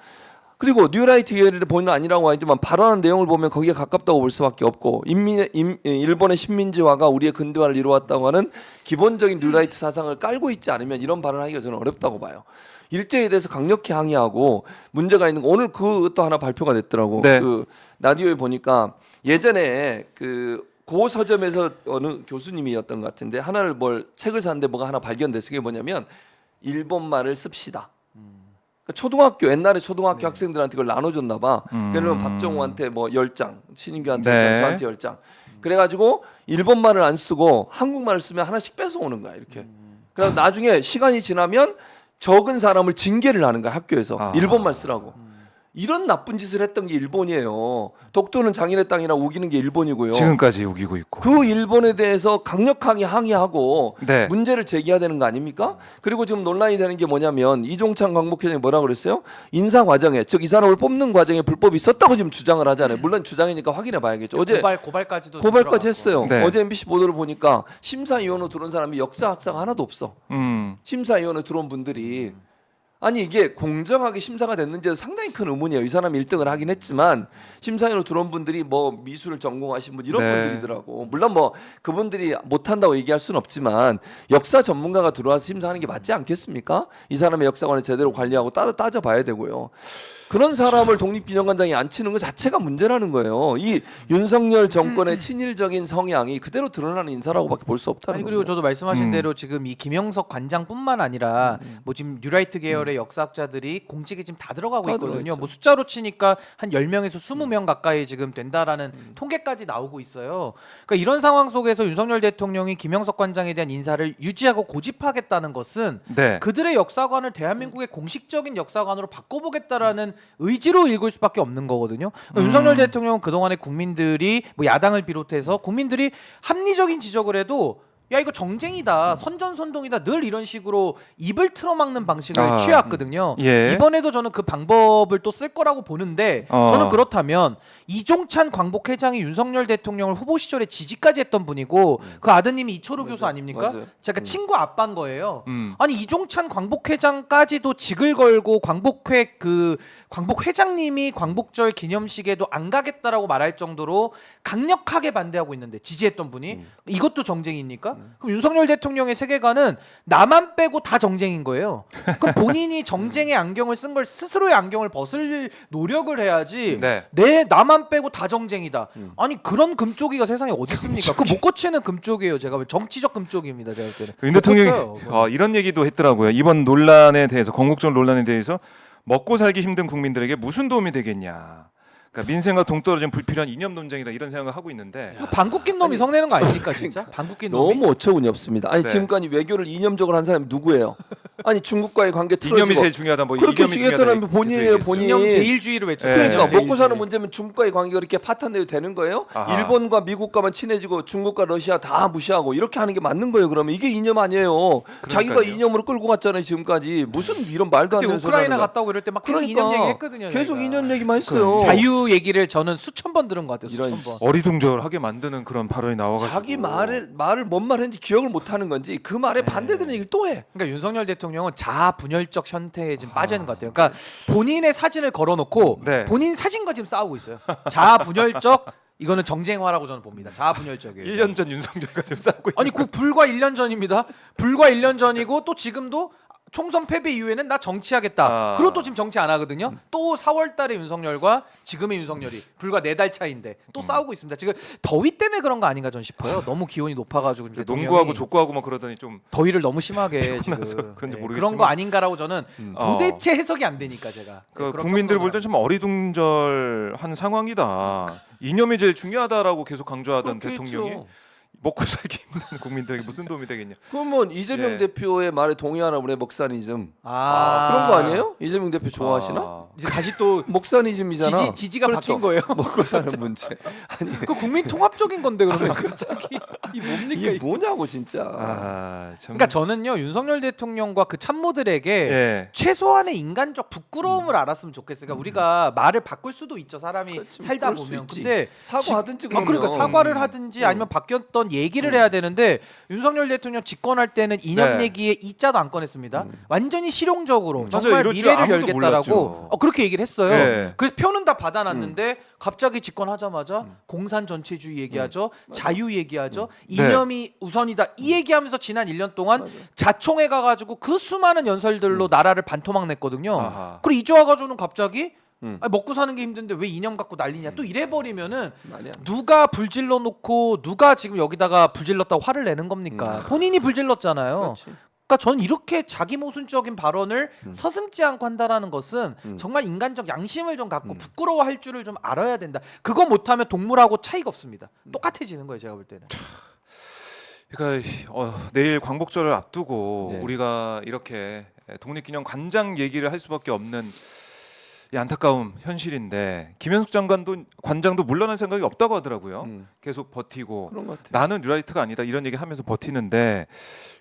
Speaker 2: 그리고 뉴라이트 계열의 본인은 아니라고 하지만 발언한 내용을 보면 거기에 가깝다고 볼 수밖에 없고 일본의 식민지화가 우리의 근대화를 이루었다고 하는 기본적인 뉴라이트 사상을 깔고 있지 않으면 이런 발언하기가 저는 어렵다고 봐요. 일제에 대해서 강력히 항의하고 문제가 있는 거 오늘 그것도 하나 발표가 됐더라고.
Speaker 1: 네.
Speaker 2: 그 라디오에 보니까 예전에 고 서점에서 어느 교수님이었던 것 같은데 하나를 책을 샀는데 뭐가 하나 발견됐어요. 그게 뭐냐면 일본 말을 씁시다. 초등학교 옛날에 초등학교 학생들한테 그걸 나눠줬나 봐. 그러면 박정우한테 뭐 10장, 신인규한테
Speaker 1: 네.
Speaker 2: 10장, 저한테 10장. 그래가지고 일본 말을 안 쓰고 한국말을 쓰면 하나씩 뺏어 오는 거야 이렇게. 그래서 나중에 시간이 지나면 적은 사람을 징계를 하는 거야 학교에서. 일본말 쓰라고. 이런 나쁜 짓을 했던 게 일본이에요. 독도는 장인의 땅이라 우기는 게 일본이고요.
Speaker 1: 지금까지 우기고 있고.
Speaker 2: 그 일본에 대해서 강력하게 항의하고
Speaker 1: 네.
Speaker 2: 문제를 제기해야 되는 거 아닙니까? 그리고 지금 논란이 되는 게 뭐냐면 이종찬 광복회장이 뭐라 그랬어요? 인사 과정에 즉 이 사람을 뽑는 과정에 불법이 있었다고 지금 주장을 하잖아요. 물론 주장이니까 확인해 봐야겠죠. 어제
Speaker 3: 고발까지도
Speaker 2: 고발까지 했어요.
Speaker 1: 네.
Speaker 2: 어제 MBC 보도를 보니까 심사위원으로 들어온 사람이 역사 학사가 하나도 없어. 심사위원에 들어온 분들이 아니 이게 공정하게 심사가 됐는지도 상당히 큰 의문이에요. 이 사람이 1등을 하긴 했지만 심사위원으로 들어온 분들이 뭐 미술을 전공하신 분 이런
Speaker 1: 네.
Speaker 2: 분들이더라고. 물론 뭐 그분들이 못한다고 얘기할 수는 없지만 역사 전문가가 들어와서 심사하는 게 맞지 않겠습니까? 이 사람의 역사관을 제대로 관리하고 따져봐야 되고요. 그런 사람을 독립기념관장에 앉히는 것 자체가 문제라는 거예요. 이 윤석열 정권의 친일적인 성향이 그대로 드러나는 인사라고밖에 볼 수 없다는
Speaker 3: 아니
Speaker 2: 거예요.
Speaker 3: 그리고 저도 말씀하신 대로 지금 이 김영석 관장뿐만 아니라 뭐 지금 뉴라이트 계열의 역사학자들이 공직에 지금 다 들어가고
Speaker 2: 다
Speaker 3: 있거든요.
Speaker 2: 들어있죠.
Speaker 3: 뭐 숫자로 치니까 한 10명에서 20명 가까이 지금 된다라는 통계까지 나오고 있어요. 그러니까 이런 상황 속에서 윤석열 대통령이 김영석 관장에 대한 인사를 유지하고 고집하겠다는 것은
Speaker 1: 네.
Speaker 3: 그들의 역사관을 대한민국의 공식적인 역사관으로 바꿔보겠다라는 의지로 읽을 수밖에 없는 거거든요. 그러니까 윤석열 대통령은 그동안에 국민들이 뭐 야당을 비롯해서 국민들이 합리적인 지적을 해도 야 이거 정쟁이다 선전선동이다 늘 이런 식으로 입을 틀어막는 방식을 취해왔거든요.
Speaker 1: 예.
Speaker 3: 이번에도 저는 그 방법을 또 쓸 거라고 보는데 저는 그렇다면 이종찬 광복회장이 윤석열 대통령을 후보 시절에 지지까지 했던 분이고 그 아드님이 이철우 교수 아닙니까?
Speaker 2: 맞아요.
Speaker 3: 제가 친구 아빠인 거예요.
Speaker 1: 음.
Speaker 3: 아니 이종찬 광복회장까지도 직을 걸고 광복회장님이 광복절 기념식에도 안 가겠다라고 말할 정도로 강력하게 반대하고 있는데 지지했던 분이 이것도 정쟁입니까? 그럼 윤석열 대통령의 세계관은 나만 빼고 다 정쟁인 거예요. 그럼 본인이 정쟁의 안경을 쓴 걸 스스로의 안경을 벗을 노력을 해야지.
Speaker 1: 네.
Speaker 3: 나만 빼고 다 정쟁이다. 아니 그런 금쪽이가 세상에 어디 있습니까? 그 못 고치는 금쪽이에요. 제가 정치적 금쪽입니다. 제가 볼 때는.
Speaker 1: 윤
Speaker 3: 못
Speaker 1: 대통령이
Speaker 3: 고쳐요.
Speaker 1: 이런 얘기도 했더라고요. 이번 논란에 대해서 건국절 논란에 대해서 먹고 살기 힘든 국민들에게 무슨 도움이 되겠냐. 그러니까 민생과 동떨어진 불필요한 이념 논쟁이다 이런 생각을 하고 있는데
Speaker 3: 이거 방귀 낀 놈이 성내는 거 아닙니까 진짜? 방귀 낀 놈이.
Speaker 2: 너무 어처구니 없습니다. 아니
Speaker 1: 네.
Speaker 2: 지금까지 외교를 이념적으로 한 사람이 누구예요? 아니 중국과의 관계 틀어지고
Speaker 1: 이념이 제일 중요하다. 뭐
Speaker 2: 그렇게
Speaker 1: 이념이
Speaker 2: 중요한
Speaker 1: 중요하다.
Speaker 2: 사람이 본인이에요,
Speaker 1: 계속 얘기했어요.
Speaker 2: 본인.
Speaker 3: 이념 제일주의를 외쳐.
Speaker 1: 네.
Speaker 2: 그러니까 먹고 사는 문제면 중국과의 관계가 이렇게 파탄내도 되는 거예요?
Speaker 1: 아하.
Speaker 2: 일본과 미국과만 친해지고 중국과 러시아 다 무시하고 이렇게 하는 게 맞는 거예요. 그러면 이게 이념 아니에요. 자기가
Speaker 1: 그러니까요.
Speaker 2: 이념으로 끌고 갔잖아요. 지금까지 무슨 이런 말도 안
Speaker 3: 그때
Speaker 2: 되는 소리
Speaker 3: 우크라이나
Speaker 2: 하는 거야.
Speaker 3: 갔다 오고 이럴 때 막 계속
Speaker 2: 그러니까
Speaker 3: 이념 얘기했거든요.
Speaker 2: 계속
Speaker 3: 저희가.
Speaker 2: 이념 얘기만 했어요.
Speaker 3: 자유 얘기를 저는 수천 번 들은 것 같아요. 수천
Speaker 2: 이런
Speaker 3: 번.
Speaker 1: 어리둥절하게 만드는 그런 발언이 나와가지고
Speaker 2: 자기 말을 뭔 말했는지 기억을 못 하는 건지 그 말에 반대되는 얘기를 또 해.
Speaker 3: 그러니까 윤석열 대통령은 자아 분열적 현태에 지금 빠져 있는 것 같아요. 그러니까 본인의 사진을 걸어놓고
Speaker 1: 네.
Speaker 3: 본인 사진과 지금 싸우고 있어요. 자아 분열적 이거는 정쟁화라고 저는 봅니다. 자아 분열적이에요.
Speaker 1: 1년 전 윤석열과 지금 싸우고
Speaker 3: 아니 그 불과 1년 전입니다. 불과 1년 전이고 또 지금도 총선 패배 이후에는 나 정치하겠다. 그리고 또 지금 정치 안 하거든요. 또 4월달에 윤석열과 지금의 윤석열이 불과 4달 차인데 또 싸우고 있습니다. 지금 더위 때문에 그런 거 아닌가 전 싶어요. 너무 기온이 높아가지고
Speaker 1: 있는데
Speaker 3: 대통령이
Speaker 1: 농구하고 족구하고 막 그러더니 좀
Speaker 3: 더위를 너무 심하게 지금
Speaker 1: 그런지 모르겠지만.
Speaker 3: 그런 거 아닌가라고 저는
Speaker 1: 어.
Speaker 3: 도대체 해석이 안 되니까 제가
Speaker 1: 그
Speaker 3: 그런
Speaker 1: 국민들 볼
Speaker 3: 정도는
Speaker 1: 때 좀 어리둥절한 상황이다. 이념이 제일 중요하다라고 계속 강조하던
Speaker 2: 그렇게
Speaker 1: 대통령이
Speaker 2: 했죠.
Speaker 1: 먹고 살기 힘든 국민들에게 무슨 도움이 되겠냐.
Speaker 2: 그러면 이재명
Speaker 1: 예.
Speaker 2: 대표의 말에 동의하나 보네. 먹사니즘.
Speaker 3: 아,
Speaker 2: 그런 거 아니에요? 이재명 대표 좋아하시나?
Speaker 1: 아.
Speaker 3: 이제 다시 또
Speaker 2: 먹사니즘이잖아.
Speaker 3: 지지가
Speaker 2: 그렇죠.
Speaker 3: 바뀐 거예요.
Speaker 2: 먹고 사는 문제. 아니
Speaker 3: 그 국민 통합적인 건데 그러면 갑자기 이 뭡니까
Speaker 2: 이게
Speaker 3: 이게?
Speaker 2: 뭐냐고 진짜.
Speaker 1: 아, 참.
Speaker 3: 그러니까 저는요 윤석열 대통령과 그 참모들에게
Speaker 1: 예.
Speaker 3: 최소한의 인간적 부끄러움을 알았으면 좋겠어요. 그러니까 우리가 말을 바꿀 수도 있죠. 사람이
Speaker 2: 그렇지,
Speaker 3: 살다
Speaker 2: 그럴 수
Speaker 3: 보면.
Speaker 2: 있지.
Speaker 3: 근데
Speaker 2: 사과하든지 그러면.
Speaker 3: 그러니까 사과를 하든지 아니면 바뀌었던 한번 얘기를 해야 되는데 윤석열 대통령 집권할 때는 이념
Speaker 1: 네.
Speaker 3: 얘기에 이자도 안 꺼냈습니다. 완전히 실용적으로
Speaker 1: 맞아요.
Speaker 3: 정말
Speaker 1: 이럴 줄
Speaker 3: 미래를
Speaker 1: 아무도
Speaker 3: 열겠다라고
Speaker 1: 몰랐죠.
Speaker 3: 그렇게 얘기를 했어요.
Speaker 1: 네.
Speaker 3: 그래서 표는 다 받아놨는데 갑자기 집권하자마자 공산 전체주의 얘기하죠. 자유 얘기하죠. 이념이 우선이다. 이 얘기하면서 지난 1년 동안 자총회 가가지고 그 수많은 연설들로 나라를 반토막 냈거든요.
Speaker 1: 아하.
Speaker 3: 그리고 이제 와가지고는 갑자기
Speaker 2: 음.
Speaker 3: 아니, 먹고 사는 게 힘든데 왜 이념 갖고 난리냐. 또 이래버리면은
Speaker 2: 말이야.
Speaker 3: 누가 불질러 놓고 누가 지금 여기다가 불질렀다고 화를 내는 겁니까? 본인이 불질렀잖아요.
Speaker 2: 그렇지.
Speaker 3: 그러니까 저는 이렇게 자기 모순적인 발언을 서슴지 않고 한다라는 것은 정말 인간적 양심을 좀 갖고 부끄러워할 줄을 좀 알아야 된다. 그거 못하면 동물하고 차이가 없습니다. 똑같아지는 거예요, 제가 볼 때는.
Speaker 1: 그러니까 내일 광복절을 앞두고
Speaker 2: 네.
Speaker 1: 우리가 이렇게 독립기념 관장 얘기를 할 수밖에 없는 이 안타까운 현실인데 김현숙 관장도 물러날 생각이 없다고 하더라고요. 계속 버티고
Speaker 2: 그런 것 같아.
Speaker 1: 나는 뉴라이트가 아니다 이런 얘기 하면서 버티는데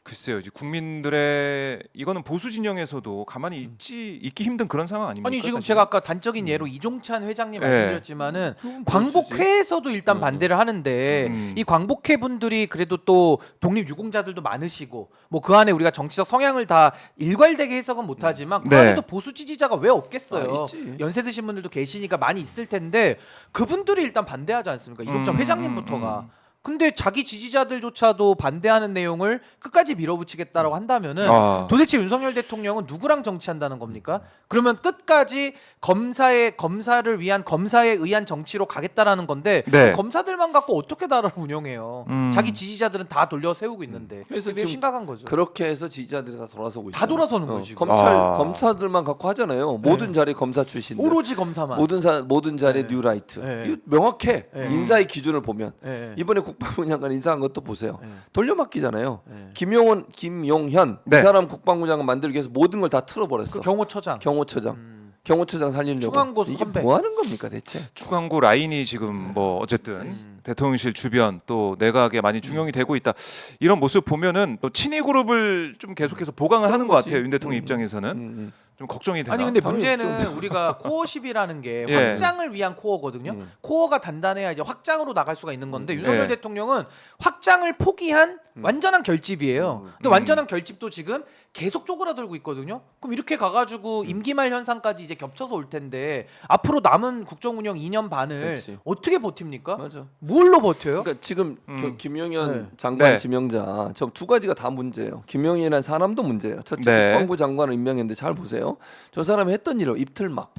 Speaker 1: 글쎄요, 이제 국민들의 이거는 보수 진영에서도 가만히 있기 힘든 그런 상황 아닙니까?
Speaker 3: 아니 지금
Speaker 1: 사실은?
Speaker 3: 제가 아까 단적인 예로 이종찬 회장님
Speaker 1: 네.
Speaker 3: 말씀드렸지만은
Speaker 2: 그건
Speaker 3: 광복회에서도 일단 반대를 하는데 이 광복회 분들이 그래도 또 독립 유공자들도 많으시고 뭐 그 안에 우리가 정치적 성향을 다 일괄되게 해석은 못하지만 그
Speaker 1: 네.
Speaker 3: 안에도 보수 지지자가 왜 없겠어요?
Speaker 2: 아, 있지.
Speaker 3: 연세 드신 분들도 계시니까 많이 있을 텐데 그분들이 일단 반대하지 않습니까? 이종찬 회장님부터가. 근데 자기 지지자들조차도 반대하는 내용을 끝까지 밀어붙이겠다라고 한다면은 도대체 윤석열 대통령은 누구랑 정치한다는 겁니까? 그러면 끝까지 검사를 위한 검사에 의한 정치로 가겠다라는 건데
Speaker 1: 네.
Speaker 3: 검사들만 갖고 어떻게 나라를 운영해요? 자기 지지자들은 다 돌려 세우고 있는데
Speaker 2: 그래서
Speaker 3: 그게
Speaker 2: 지금
Speaker 3: 심각한 거죠.
Speaker 2: 그렇게 해서 지지자들이 다 돌아서고 있어요.
Speaker 3: 다 돌아서는 거지. 지금.
Speaker 2: 검사들만 갖고 하잖아요. 모든 자리 검사 출신들.
Speaker 3: 오로지 검사만.
Speaker 2: 모든 자리
Speaker 3: 네.
Speaker 2: 뉴라이트.
Speaker 3: 네.
Speaker 2: 이거 명확해.
Speaker 3: 네.
Speaker 2: 인사의 기준을 보면
Speaker 3: 네.
Speaker 2: 이번에 국방부 장관 인사한 것도 보세요.
Speaker 3: 네.
Speaker 2: 돌려막기잖아요.
Speaker 3: 네.
Speaker 2: 김용현
Speaker 1: 네.
Speaker 2: 이 사람 국방부 장관 만들기 위해서 모든 걸 다 틀어버렸어.
Speaker 3: 그 경호처장.
Speaker 2: 경호처장 살리려고.
Speaker 3: 충안고수
Speaker 2: 이게
Speaker 3: 선배.
Speaker 2: 뭐 하는 겁니까 대체?
Speaker 1: 추강구 라인이 지금 뭐 어쨌든 대통령실 주변 또 내각에 많이 중용이 되고 있다 이런 모습 보면은 또 친위 그룹을 좀 계속해서 보강을 하는 것
Speaker 2: 거지.
Speaker 1: 같아요. 윤 대통령 입장에서는 좀 걱정이 되나?
Speaker 3: 아니 근데
Speaker 2: 당연히
Speaker 3: 문제는 우리가 코어십이라는 게
Speaker 1: 예.
Speaker 3: 확장을 위한 코어거든요. 코어가 단단해야 이제 확장으로 나갈 수가 있는 건데 윤석열
Speaker 1: 예.
Speaker 3: 대통령은 확장을 포기한 완전한 결집이에요. 근데 완전한 결집도 지금 계속 쪼그라들고 있거든요. 그럼 이렇게 가가지고 임기 말 현상까지 이제 겹쳐서 올 텐데 앞으로 남은 국정 운영 2년 반을
Speaker 2: 그렇지.
Speaker 3: 어떻게 버팁니까?
Speaker 2: 맞아.
Speaker 3: 뭘로 버텨요?
Speaker 2: 그러니까 지금 김용현
Speaker 3: 네.
Speaker 2: 장관
Speaker 1: 네.
Speaker 2: 지명자 저 두 가지가 다 문제예요. 김용현이라는 사람도 문제예요. 첫째
Speaker 1: 네.
Speaker 2: 국방부 장관을 임명했는데 잘 보세요. 저 사람이 했던 일은 입틀막.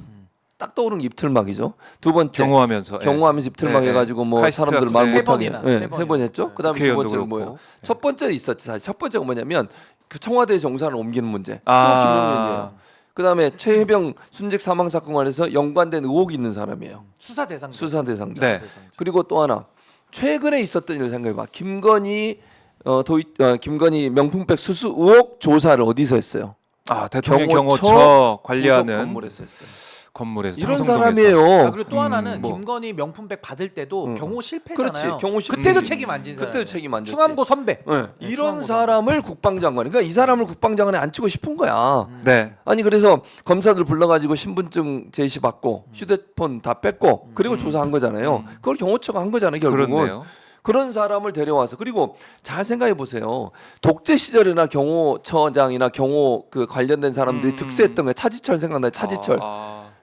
Speaker 2: 딱 떠오르는 게 입틀막이죠. 두 번째
Speaker 1: 경호하면서
Speaker 2: 경호하면서 입틀막
Speaker 1: 네.
Speaker 2: 해가지고 뭐
Speaker 1: 카이스트
Speaker 2: 사람들
Speaker 1: 학생.
Speaker 2: 말
Speaker 3: 세
Speaker 2: 못하게
Speaker 3: 번이나,
Speaker 2: 네,
Speaker 3: 세
Speaker 2: 세
Speaker 3: 번이나.
Speaker 2: 번 했죠.
Speaker 3: 네.
Speaker 2: 그다음에 두
Speaker 1: 국회의원도
Speaker 2: 번째는
Speaker 1: 그렇고.
Speaker 2: 뭐예요? 첫 번째 있었지. 사실 첫 번째가 뭐냐면 그 청와대 정산을 옮기는 문제.
Speaker 1: 아.
Speaker 2: 김용현이에요. 그다음에 최혜병 순직 사망 사건 관련해서 연관된 의혹이 있는 사람이에요.
Speaker 3: 수사 대상.
Speaker 2: 수사 대상자.
Speaker 1: 네.
Speaker 2: 그리고 또 하나 최근에 있었던 일을 생각해봐. 김건희 명품백 수수 의혹 조사를 어디서 했어요?
Speaker 1: 대통령
Speaker 2: 경호처
Speaker 1: 경호처 관리하는
Speaker 2: 건물에서 했어요.
Speaker 1: 건물에서
Speaker 2: 이런
Speaker 1: 삼성동에서.
Speaker 2: 사람이에요.
Speaker 3: 그리고 또 하나는
Speaker 2: 뭐.
Speaker 3: 김건희 명품백 받을 때도 경호 실패잖아요.
Speaker 2: 그렇지. 경호 실패.
Speaker 3: 그때도 책임 안 진 사람.
Speaker 2: 그때도 책임 안 졌지.
Speaker 3: 충암고 선배.
Speaker 2: 네. 이런 사람을 국방장관. 그러니까 이 사람을 국방장관에 앉히고 싶은 거야.
Speaker 1: 네.
Speaker 2: 아니 그래서 검사들 불러가지고 신분증 제시 받고 휴대폰 다 뺐고 그리고 조사한 거잖아요. 그걸 경호처가 한 거잖아요. 결국은.
Speaker 1: 그렇네요.
Speaker 2: 그런 사람을 데려와서 그리고 잘 생각해 보세요. 독재 시절이나 경호처장이나 경호 그 관련된 사람들이 득세했던 거예요. 차지철 생각나요. 차지철.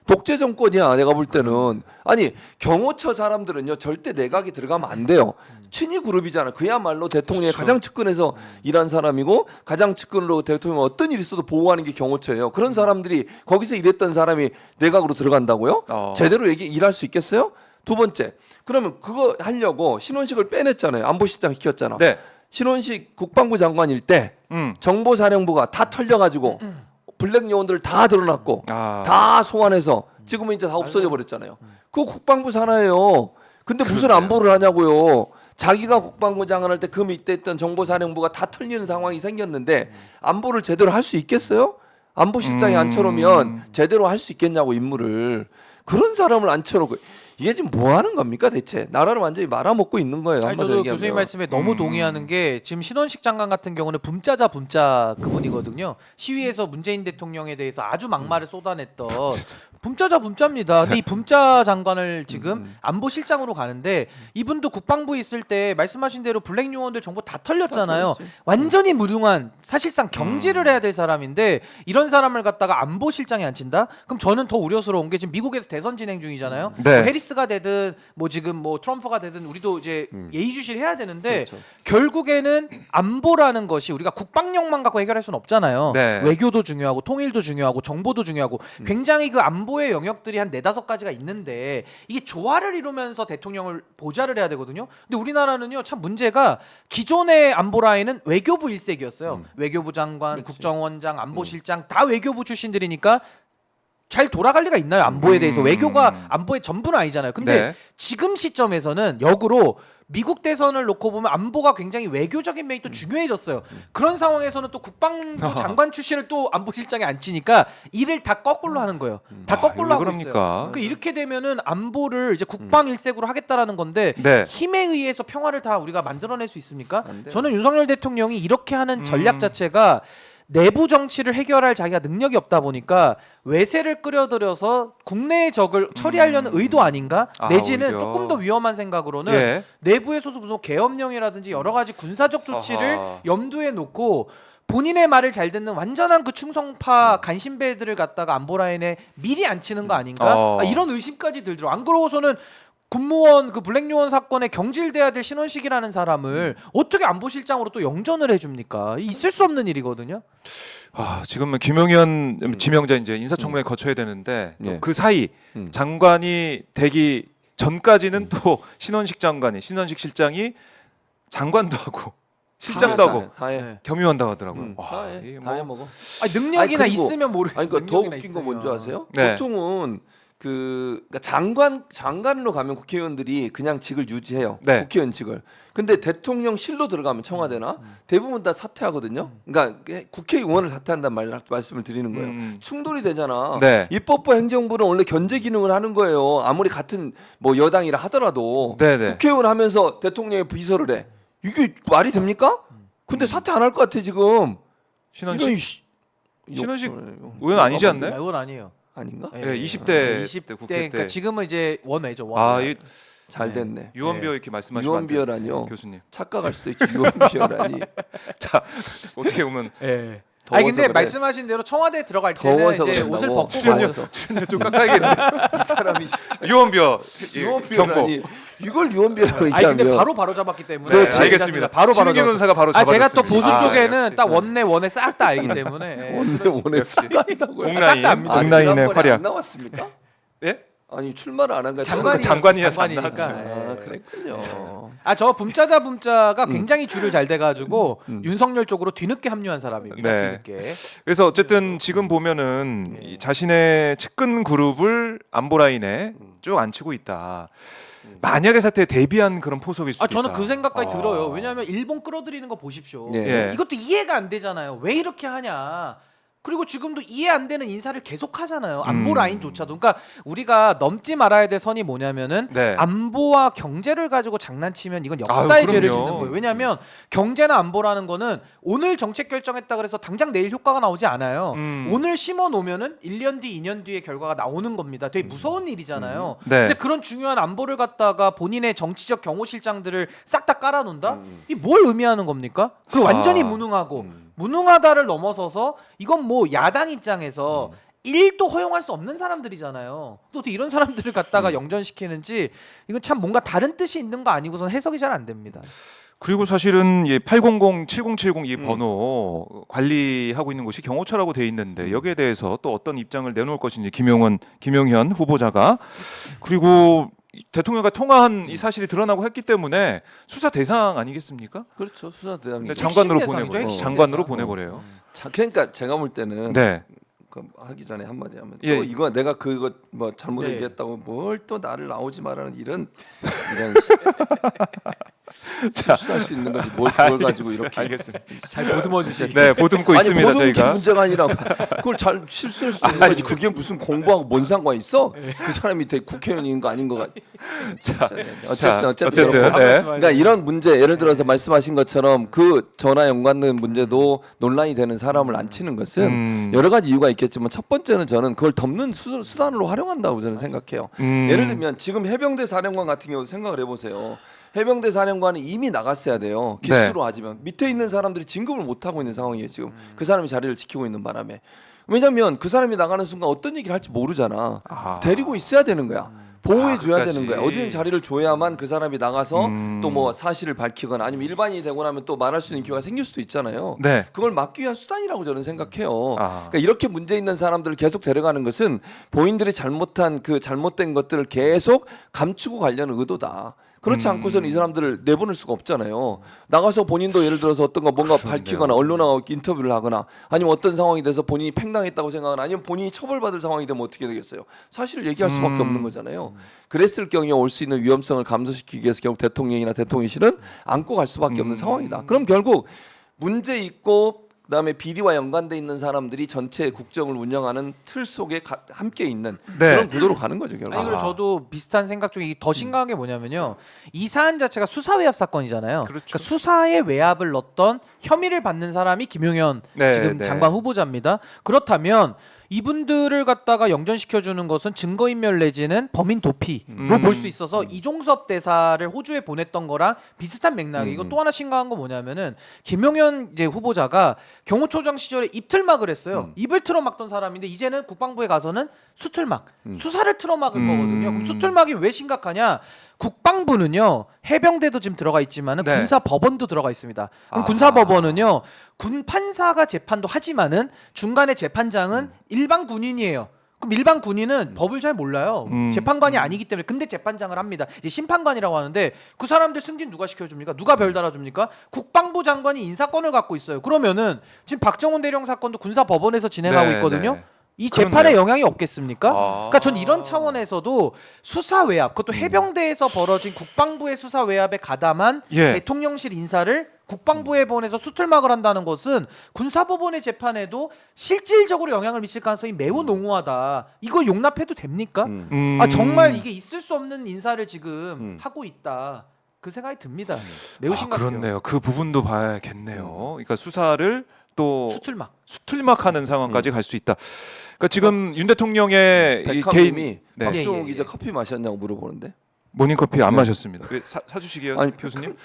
Speaker 2: 독재 정권이야 내가 볼 때는. 아니 경호처 사람들은요 절대 내각이 들어가면 안 돼요. 친위 그룹이잖아. 그야말로 대통령의
Speaker 1: 그렇죠.
Speaker 2: 가장 측근에서 일한 사람이고 가장 측근으로 대통령 어떤 일이 있어도 보호하는 게 경호처예요. 그런 사람들이 거기서 일했던 사람이 내각으로 들어간다고요? 제대로 일할 수 있겠어요? 두 번째, 그러면 그거 하려고 신원식을 빼냈잖아요. 안보실장 시켰잖아.
Speaker 1: 네.
Speaker 2: 신원식 국방부 장관일 때 정보사령부가 다 털려가지고 블랙 요원들 다 드러났고 다 소환해서 지금은 이제 다 없어져 버렸잖아요. 그거 국방부 산하예요. 근데 무슨 안보를 하냐고요. 자기가 국방부 장관할 때 그 밑에 있던 정보사령부가 다 털리는 상황이 생겼는데 안보를 제대로 할 수 있겠어요? 안보실장이 앉혀놓으면 제대로 할 수 있겠냐고 임무를. 그런 사람을 앉혀놓고 이게 지금 뭐 하는 겁니까 대체? 나라를 완전히 말아먹고 있는 거예요.
Speaker 3: 아니,
Speaker 2: 한마디로
Speaker 3: 저도
Speaker 2: 얘기하면.
Speaker 3: 교수님 말씀에 너무 동의하는 게 지금 신원식 장관 같은 경우는 분짜자 분짜 그분이거든요. 시위에서 문재인 대통령에 대해서 아주 막말을 쏟아냈던 분짜자 분짜입니다. 근데 이 분짜 장관을 지금 안보실장으로 가는데 이분도 국방부에 있을 때 말씀하신 대로 블랙 요원들 정보 다 털렸잖아요. 완전히 무능한 사실상 경질을 해야 될 사람인데 이런 사람을 갖다가 안보실장에 앉힌다? 그럼 저는 더 우려스러운 게 지금 미국에서 대선 진행 중이잖아요.
Speaker 1: 네.
Speaker 3: 뭐 해리스가 되든 뭐 지금 뭐 트럼프가 되든 우리도 이제 예의주시를 해야 되는데
Speaker 2: 그렇죠.
Speaker 3: 결국에는 안보라는 것이 우리가 국방력만 갖고 해결할 수는 없잖아요.
Speaker 1: 네.
Speaker 3: 외교도 중요하고 통일도 중요하고 정보도 중요하고 굉장히 그 안보의 영역들이 한 4-5가지가 있는데 이게 조화를 이루면서 대통령을 보좌를 해야 되거든요. 근데 우리나라는요 참 문제가 기존의 안보 라인은 외교부 일색이었어요. 외교부 장관,
Speaker 2: 그렇지.
Speaker 3: 국정원장, 안보실장 다 외교부 출신들이니까 잘 돌아갈 리가 있나요? 안보에 대해서 외교가 안보의 전부는 아니잖아요. 근데
Speaker 1: 네.
Speaker 3: 지금 시점에서는 역으로 미국 대선을 놓고 보면 안보가 굉장히 외교적인 면이 또 중요해졌어요. 그런 상황에서는 또 국방부 장관 출신을 또 안보실장에 앉히니까 일을 다 거꾸로 하는 거예요. 다 거꾸로
Speaker 1: 왜
Speaker 3: 하고
Speaker 1: 그럽니까?
Speaker 3: 있어요. 그러니까 이렇게 되면은 안보를 이제 국방 일색으로 하겠다라는 건데
Speaker 1: 네.
Speaker 3: 힘에 의해서 평화를 다 우리가 만들어낼 수 있습니까?
Speaker 2: 안 돼요.
Speaker 3: 저는 윤석열 대통령이 이렇게 하는 전략 자체가 내부 정치를 해결할 자기가 능력이 없다 보니까 외세를 끌어들여서 국내의 적을 처리하려는 의도 아닌가?
Speaker 1: 아,
Speaker 3: 내지는
Speaker 1: 오히려.
Speaker 3: 조금 더 위험한 생각으로는
Speaker 1: 예.
Speaker 3: 내부에서도 무슨 계엄령이라든지 여러 가지 군사적 조치를
Speaker 1: 아하.
Speaker 3: 염두에 놓고 본인의 말을 잘 듣는 완전한 그 충성파 간신배들을 갖다가 안보 라인에 미리 앉히는 거 아닌가?
Speaker 1: 어.
Speaker 3: 이런 의심까지 들더라고요. 안 그러고서는 군무원 그 블랙 요원 사건에 경질돼야 될 신원식이라는 사람을 어떻게 안보실장으로 또 영전을 해줍니까? 있을 수 없는 일이거든요.
Speaker 1: 아, 지금은 김용현 지명자 이제 인사청문회 거쳐야 되는데 또
Speaker 2: 예.
Speaker 1: 그 사이 장관이 되기 전까지는 또 신원식 실장이 장관도 하고 실장도 하고
Speaker 2: 다 해.
Speaker 3: 네.
Speaker 1: 겸임한다고 하더라고요.
Speaker 2: 다
Speaker 1: 와,
Speaker 2: 해.
Speaker 1: 이게
Speaker 2: 다 해
Speaker 1: 뭐
Speaker 2: 먹어.
Speaker 3: 아니, 능력이나
Speaker 2: 아니, 그리고-
Speaker 3: 있으면 모르겠어요.
Speaker 2: 아니 그러니까 더
Speaker 3: 능력이나
Speaker 2: 웃긴 거
Speaker 3: 있으면.
Speaker 2: 뭔지 아세요?
Speaker 1: 네.
Speaker 2: 보통은 그러니까 장관으로 가면 국회의원들이 그냥 직을 유지해요.
Speaker 1: 네.
Speaker 2: 국회의원직을. 근데 대통령실로 들어가면 청와대나 대부분 다 사퇴하거든요. 그러니까 국회의원을 사퇴한단 말씀을 드리는 거예요. 충돌이 되잖아.
Speaker 1: 네.
Speaker 2: 입법부 행정부는 원래 견제 기능을 하는 거예요. 아무리 같은 뭐 여당이라 하더라도
Speaker 1: 네네.
Speaker 2: 국회의원 하면서 대통령의 비서를 해. 이게 말이 됩니까? 근데 사퇴 안 할 것 같아 지금.
Speaker 1: 신원식
Speaker 2: 이런 씨-
Speaker 1: 신원식
Speaker 2: 이거-
Speaker 1: 의원 아니지
Speaker 2: 아,
Speaker 1: 않나요?
Speaker 3: 아, 이건 아니에요.
Speaker 2: 아닌가?
Speaker 3: 예,
Speaker 1: 네,
Speaker 3: 예.
Speaker 1: 20대
Speaker 3: 20대
Speaker 1: 국회
Speaker 3: 그러니까
Speaker 1: 때.
Speaker 3: 지금은 이제 원외죠. 원.
Speaker 1: 아, 이
Speaker 2: 잘 됐네.
Speaker 1: 유언비어 이렇게 말씀하시면 안 돼요.
Speaker 2: 유언비어라니요.
Speaker 1: 교수님.
Speaker 2: 착각할 수도 있지. 유언비어라니.
Speaker 1: 자, 어떻게 보면
Speaker 3: 예.
Speaker 2: 더워서
Speaker 3: 아니 근데
Speaker 2: 그래.
Speaker 3: 말씀하신 대로 청와대 들어갈 때는
Speaker 2: 더워서
Speaker 3: 이제
Speaker 2: 그런다고.
Speaker 3: 옷을 벗고
Speaker 2: 출연료.
Speaker 3: 가요.
Speaker 1: 출연료 좀 깎아야겠는데.
Speaker 2: 이 사람이 진짜
Speaker 1: 유언비어 경고.
Speaker 2: 유언비어라니. 이걸 유언비어라고
Speaker 3: 아니
Speaker 2: 얘기하면.
Speaker 3: 근데 바로 잡았기 때문에
Speaker 1: 네,
Speaker 2: 그렇지.
Speaker 1: 알겠습니다.
Speaker 3: 바로
Speaker 1: 신은기 변호사가 바로
Speaker 3: 아 제가 또
Speaker 1: 잡아줬습니다.
Speaker 3: 보수
Speaker 1: 아,
Speaker 3: 쪽에는
Speaker 1: 역시.
Speaker 3: 딱 원내 싹 다 알기 때문에 예.
Speaker 2: 원내 싹다고요.
Speaker 1: 공라인,
Speaker 3: 싹다 압니다.
Speaker 1: 공라인의
Speaker 2: 지난번에
Speaker 1: 활약.
Speaker 2: 안 나왔습니까?
Speaker 1: 예?
Speaker 2: 아니 출마를 안 한 거야.
Speaker 1: 장관이라서 안
Speaker 3: 장관이니까.
Speaker 1: 나왔죠.
Speaker 3: 예.
Speaker 2: 아, 그랬군요.
Speaker 3: 저 분짜가 굉장히 줄을 잘 돼가지고 윤석열 쪽으로 뒤늦게 합류한 사람입니다.
Speaker 1: 네.
Speaker 3: 뒤늦게.
Speaker 1: 그래서 어쨌든 지금 보면은 이 자신의 측근 그룹을 안보 라인에 쭉 앉히고 있다. 만약의 사태에 대비한 그런 포석일 수도
Speaker 3: 저는
Speaker 1: 있다.
Speaker 3: 그 생각까지
Speaker 1: 아.
Speaker 3: 들어요. 왜냐하면 일본 끌어들이는 거 보십시오.
Speaker 2: 예.
Speaker 1: 예.
Speaker 3: 이것도 이해가 안 되잖아요. 왜 이렇게 하냐? 그리고 지금도 이해 안 되는 인사를 계속 하잖아요. 안보 라인조차도. 그러니까 우리가 넘지 말아야 될 선이 뭐냐면은
Speaker 1: 네.
Speaker 3: 안보와 경제를 가지고 장난치면 이건 역사의
Speaker 1: 아유,
Speaker 3: 죄를
Speaker 1: 그럼요.
Speaker 3: 짓는 거예요. 왜냐하면 경제나 안보라는 거는 오늘 정책 결정했다 그래서 당장 내일 효과가 나오지 않아요. 오늘 심어 놓으면은 1년 뒤, 2년 뒤에 결과가 나오는 겁니다. 되게 무서운 일이잖아요.
Speaker 1: 네.
Speaker 3: 근데 그런 중요한 안보를 갖다가 본인의 정치적 경호실장들을 싹 다 깔아놓는다? 이 뭘 의미하는 겁니까? 그 완전히 무능하고 무능하다를 넘어서서 이건 뭐 야당 입장에서 1도 허용할 수 없는 사람들이잖아요. 또 어떻게 이런 사람들을 갖다가 영전시키는지 이건 참 뭔가 다른 뜻이 있는 거 아니고선 해석이 잘 안 됩니다.
Speaker 1: 그리고 사실은 이 800 7070 이 번호 관리하고 있는 곳이 경호처라고 돼 있는데 여기에 대해서 또 어떤 입장을 내놓을 것인지 김용현 후보자가 그리고 대통령과 통화한 이 사실이 드러나고 했기 때문에 수사 대상 아니겠습니까?
Speaker 2: 그렇죠. 수사 대상이.
Speaker 1: 근데 장관으로
Speaker 3: 핵심 대상이죠,
Speaker 1: 보내버려.
Speaker 3: 핵심
Speaker 1: 장관으로
Speaker 3: 대상.
Speaker 1: 보내버려요.
Speaker 2: 그러니까 제가 볼 때는
Speaker 1: 네.
Speaker 2: 그 하기 전에 한마디 하면
Speaker 1: 예.
Speaker 2: 또 이거 내가 그거 뭐 잘못
Speaker 3: 네.
Speaker 2: 얘기했다고 뭘 또 나를 나오지 말라는 이런 실수할 수 있는 거지. 뭘 그걸 가지고 이렇게.
Speaker 1: 알겠습니다.
Speaker 3: 잘 보듬어 주시.
Speaker 1: 네, 보듬고
Speaker 2: 아니
Speaker 1: 있습니다
Speaker 2: 보듬기
Speaker 1: 저희가.
Speaker 2: 문제가 아니라 그걸 잘 실수할 수 있는 거지. 그게 무슨 공부하고 뭔 상관이 있어? 그 사람이 되게 국회의원인 거 아닌 거 같. 어쨌든 그렇고.
Speaker 1: 네.
Speaker 2: 그러니까 이런 문제 예를 들어서 말씀하신 것처럼 그 전화 연관된 문제도 논란이 되는 사람을 안 치는 것은 여러 가지 이유가 있겠지만 첫 번째는 저는 그걸 덮는 수단으로 활용한다고 저는 생각해요. 예를 들면 지금 해병대 사령관 같은 경우 생각을 해보세요. 해병대 사령관은 이미 나갔어야 돼요. 기수로 하지만 밑에 있는 사람들이 진급을 못 하고 있는 상황이에요. 지금 그 사람이 자리를 지키고 있는 바람에. 왜냐하면 그 사람이 나가는 순간 어떤 얘기를 할지 모르잖아. 데리고 있어야 되는 거야. 보호해 줘야
Speaker 1: 끝까지.
Speaker 2: 되는 거야. 어디든 자리를 줘야만 그 사람이 나가서 또 뭐 사실을 밝히거나 아니면 일반인이 되고 나면 또 말할 수 있는 기회가 생길 수도 있잖아요.
Speaker 1: 네.
Speaker 2: 그걸 막기 위한 수단이라고 저는 생각해요.
Speaker 1: 아.
Speaker 2: 그러니까 이렇게 문제 있는 사람들을 계속 데려가는 것은 본인들이 잘못한 그 잘못된 것들을 계속 감추고 가려는 의도다. 그렇지 않고서는 이 사람들을 내보낼 수가 없잖아요. 나가서 본인도 예를 들어서 어떤 거 뭔가 밝히거나 언론하고 인터뷰를 하거나 아니면 어떤 상황이 돼서 본인이 팽당했다고 생각하거나 아니면 본인이 처벌받을 상황이 되면 어떻게 되겠어요? 사실을 얘기할 수밖에 없는 거잖아요. 그랬을 경우에 올 수 있는 위험성을 감소시키기 위해서 결국 대통령이나 대통령실은 안고 갈 수밖에 없는 상황이다. 그럼 결국 문제 있고 그다음에 비리와 연관돼 있는 사람들이 전체 국정을 운영하는 틀 속에 함께 있는
Speaker 1: 네.
Speaker 2: 그런 구도로 가는 거죠 결국.
Speaker 3: 아니 그리고 저도 비슷한 생각 중에 더 심각한 게 뭐냐면요. 이 사안 자체가 수사 외압 사건이잖아요.
Speaker 1: 그렇죠.
Speaker 3: 그러니까 수사에 외압을 넣었던 혐의를 받는 사람이 김용현
Speaker 1: 네,
Speaker 3: 지금
Speaker 1: 네.
Speaker 3: 장관 후보자입니다. 그렇다면 이분들을 갖다가 영전시켜 주는 것은 증거인멸 내지는 범인 도피로 볼 수 있어서 이종섭 대사를 호주에 보냈던 거랑 비슷한 맥락이 이거 또 하나 심각한 건 뭐냐면은 김용현 이제 후보자가 경호처장 시절에 입틀막을 했어요. 입을 틀어막던 사람인데 이제는 국방부에 가서는 수틀막 수사를 틀어막을 거거든요. 그럼 수틀막이 왜 심각하냐? 국방부는요 해병대도 지금 들어가 있지만은
Speaker 1: 네.
Speaker 3: 군사법원도 들어가 있습니다. 그럼 군사법원은요 군 판사가 재판도 하지만은 중간에 재판장은 일반 군인이에요. 그럼 일반 군인은 법을 잘 몰라요. 재판관이 아니기 때문에 근데 재판장을 합니다. 이제 심판관이라고 하는데 그 사람들 승진 누가 시켜줍니까? 누가 별 달아줍니까? 국방부 장관이 인사권을 갖고 있어요. 그러면은 지금 박정훈 대령 사건도 군사법원에서 진행하고
Speaker 1: 네,
Speaker 3: 있거든요.
Speaker 1: 네.
Speaker 3: 이 재판에
Speaker 1: 그렇네요.
Speaker 3: 영향이 없겠습니까?
Speaker 1: 아.
Speaker 3: 그러니까 전 이런 차원에서도 수사 외압, 그것도 해병대에서 벌어진 국방부의 수사 외압에 가담한
Speaker 1: 예.
Speaker 3: 대통령실 인사를 국방부에 보내서 수틀막을 한다는 것은 군사법원의 재판에도 실질적으로 영향을 미칠 가능성이 매우 농후하다. 이거 용납해도 됩니까? 아 정말 이게 있을 수 없는 인사를 지금 하고 있다. 그 생각이 듭니다. 매우 심각해요.
Speaker 1: 그렇네요. 그 부분도 봐야겠네요. 그러니까 수사를 또
Speaker 3: 수틀막.
Speaker 1: 수틀막하는 상황까지 갈 수 있다. 그러니까 지금 윤 대통령의 이
Speaker 2: 백함님이
Speaker 1: 개인 네.
Speaker 2: 박종욱
Speaker 3: 예, 예,
Speaker 2: 기자
Speaker 3: 예.
Speaker 2: 커피 마셨냐고 물어보는데
Speaker 1: 모닝커피 안 마셨습니다. 왜 사주시게요,
Speaker 2: 아니,
Speaker 1: 교수님?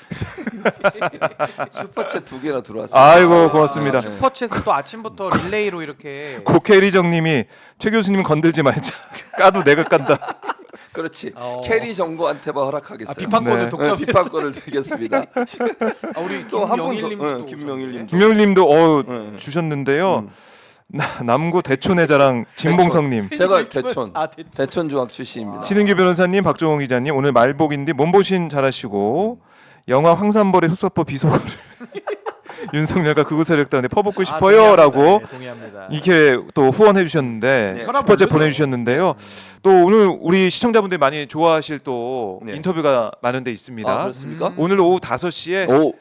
Speaker 2: 슈퍼챗 2개나 들어왔어요.
Speaker 1: 아이고 고맙습니다.
Speaker 3: 슈퍼챗은 또 아침부터 릴레이로 이렇게
Speaker 1: 고캐리정님이 최 교수님 건들지 말자. 까도 내가 깐다.
Speaker 2: 그렇지.
Speaker 3: 어.
Speaker 2: 캐리 정보한테만 허락하겠어요.
Speaker 3: 비판권을
Speaker 1: 네.
Speaker 3: 독점해서
Speaker 2: 비판권을 드리겠습니다.
Speaker 3: 우리
Speaker 2: 또 한 분
Speaker 3: 김영일님도
Speaker 2: 더,
Speaker 3: 또
Speaker 2: 김명일님.
Speaker 1: 김영일님도
Speaker 2: 네.
Speaker 1: 주셨는데요. 남구 대촌의 자랑 진봉성님,
Speaker 2: 제가 대촌
Speaker 3: 아,
Speaker 2: 대촌 중학 출신입니다.
Speaker 1: 신은규 변호사님, 박종홍 기자님 오늘 말복인데 몸보신 잘하시고 영화 황산벌의 흑사포 비속어를 윤석열과 극우 세력단에 퍼붓고 싶어요라고
Speaker 3: 동의합니다.
Speaker 1: 이렇게 또 후원해 주셨는데
Speaker 2: 네.
Speaker 1: 슈퍼챗 보내주셨는데요. 또 오늘 우리 시청자분들이 많이 좋아하실 또
Speaker 2: 네.
Speaker 1: 인터뷰가 마련돼 있습니다.
Speaker 2: 아, 그렇습니까?
Speaker 1: 오늘 오후 5시에
Speaker 2: 오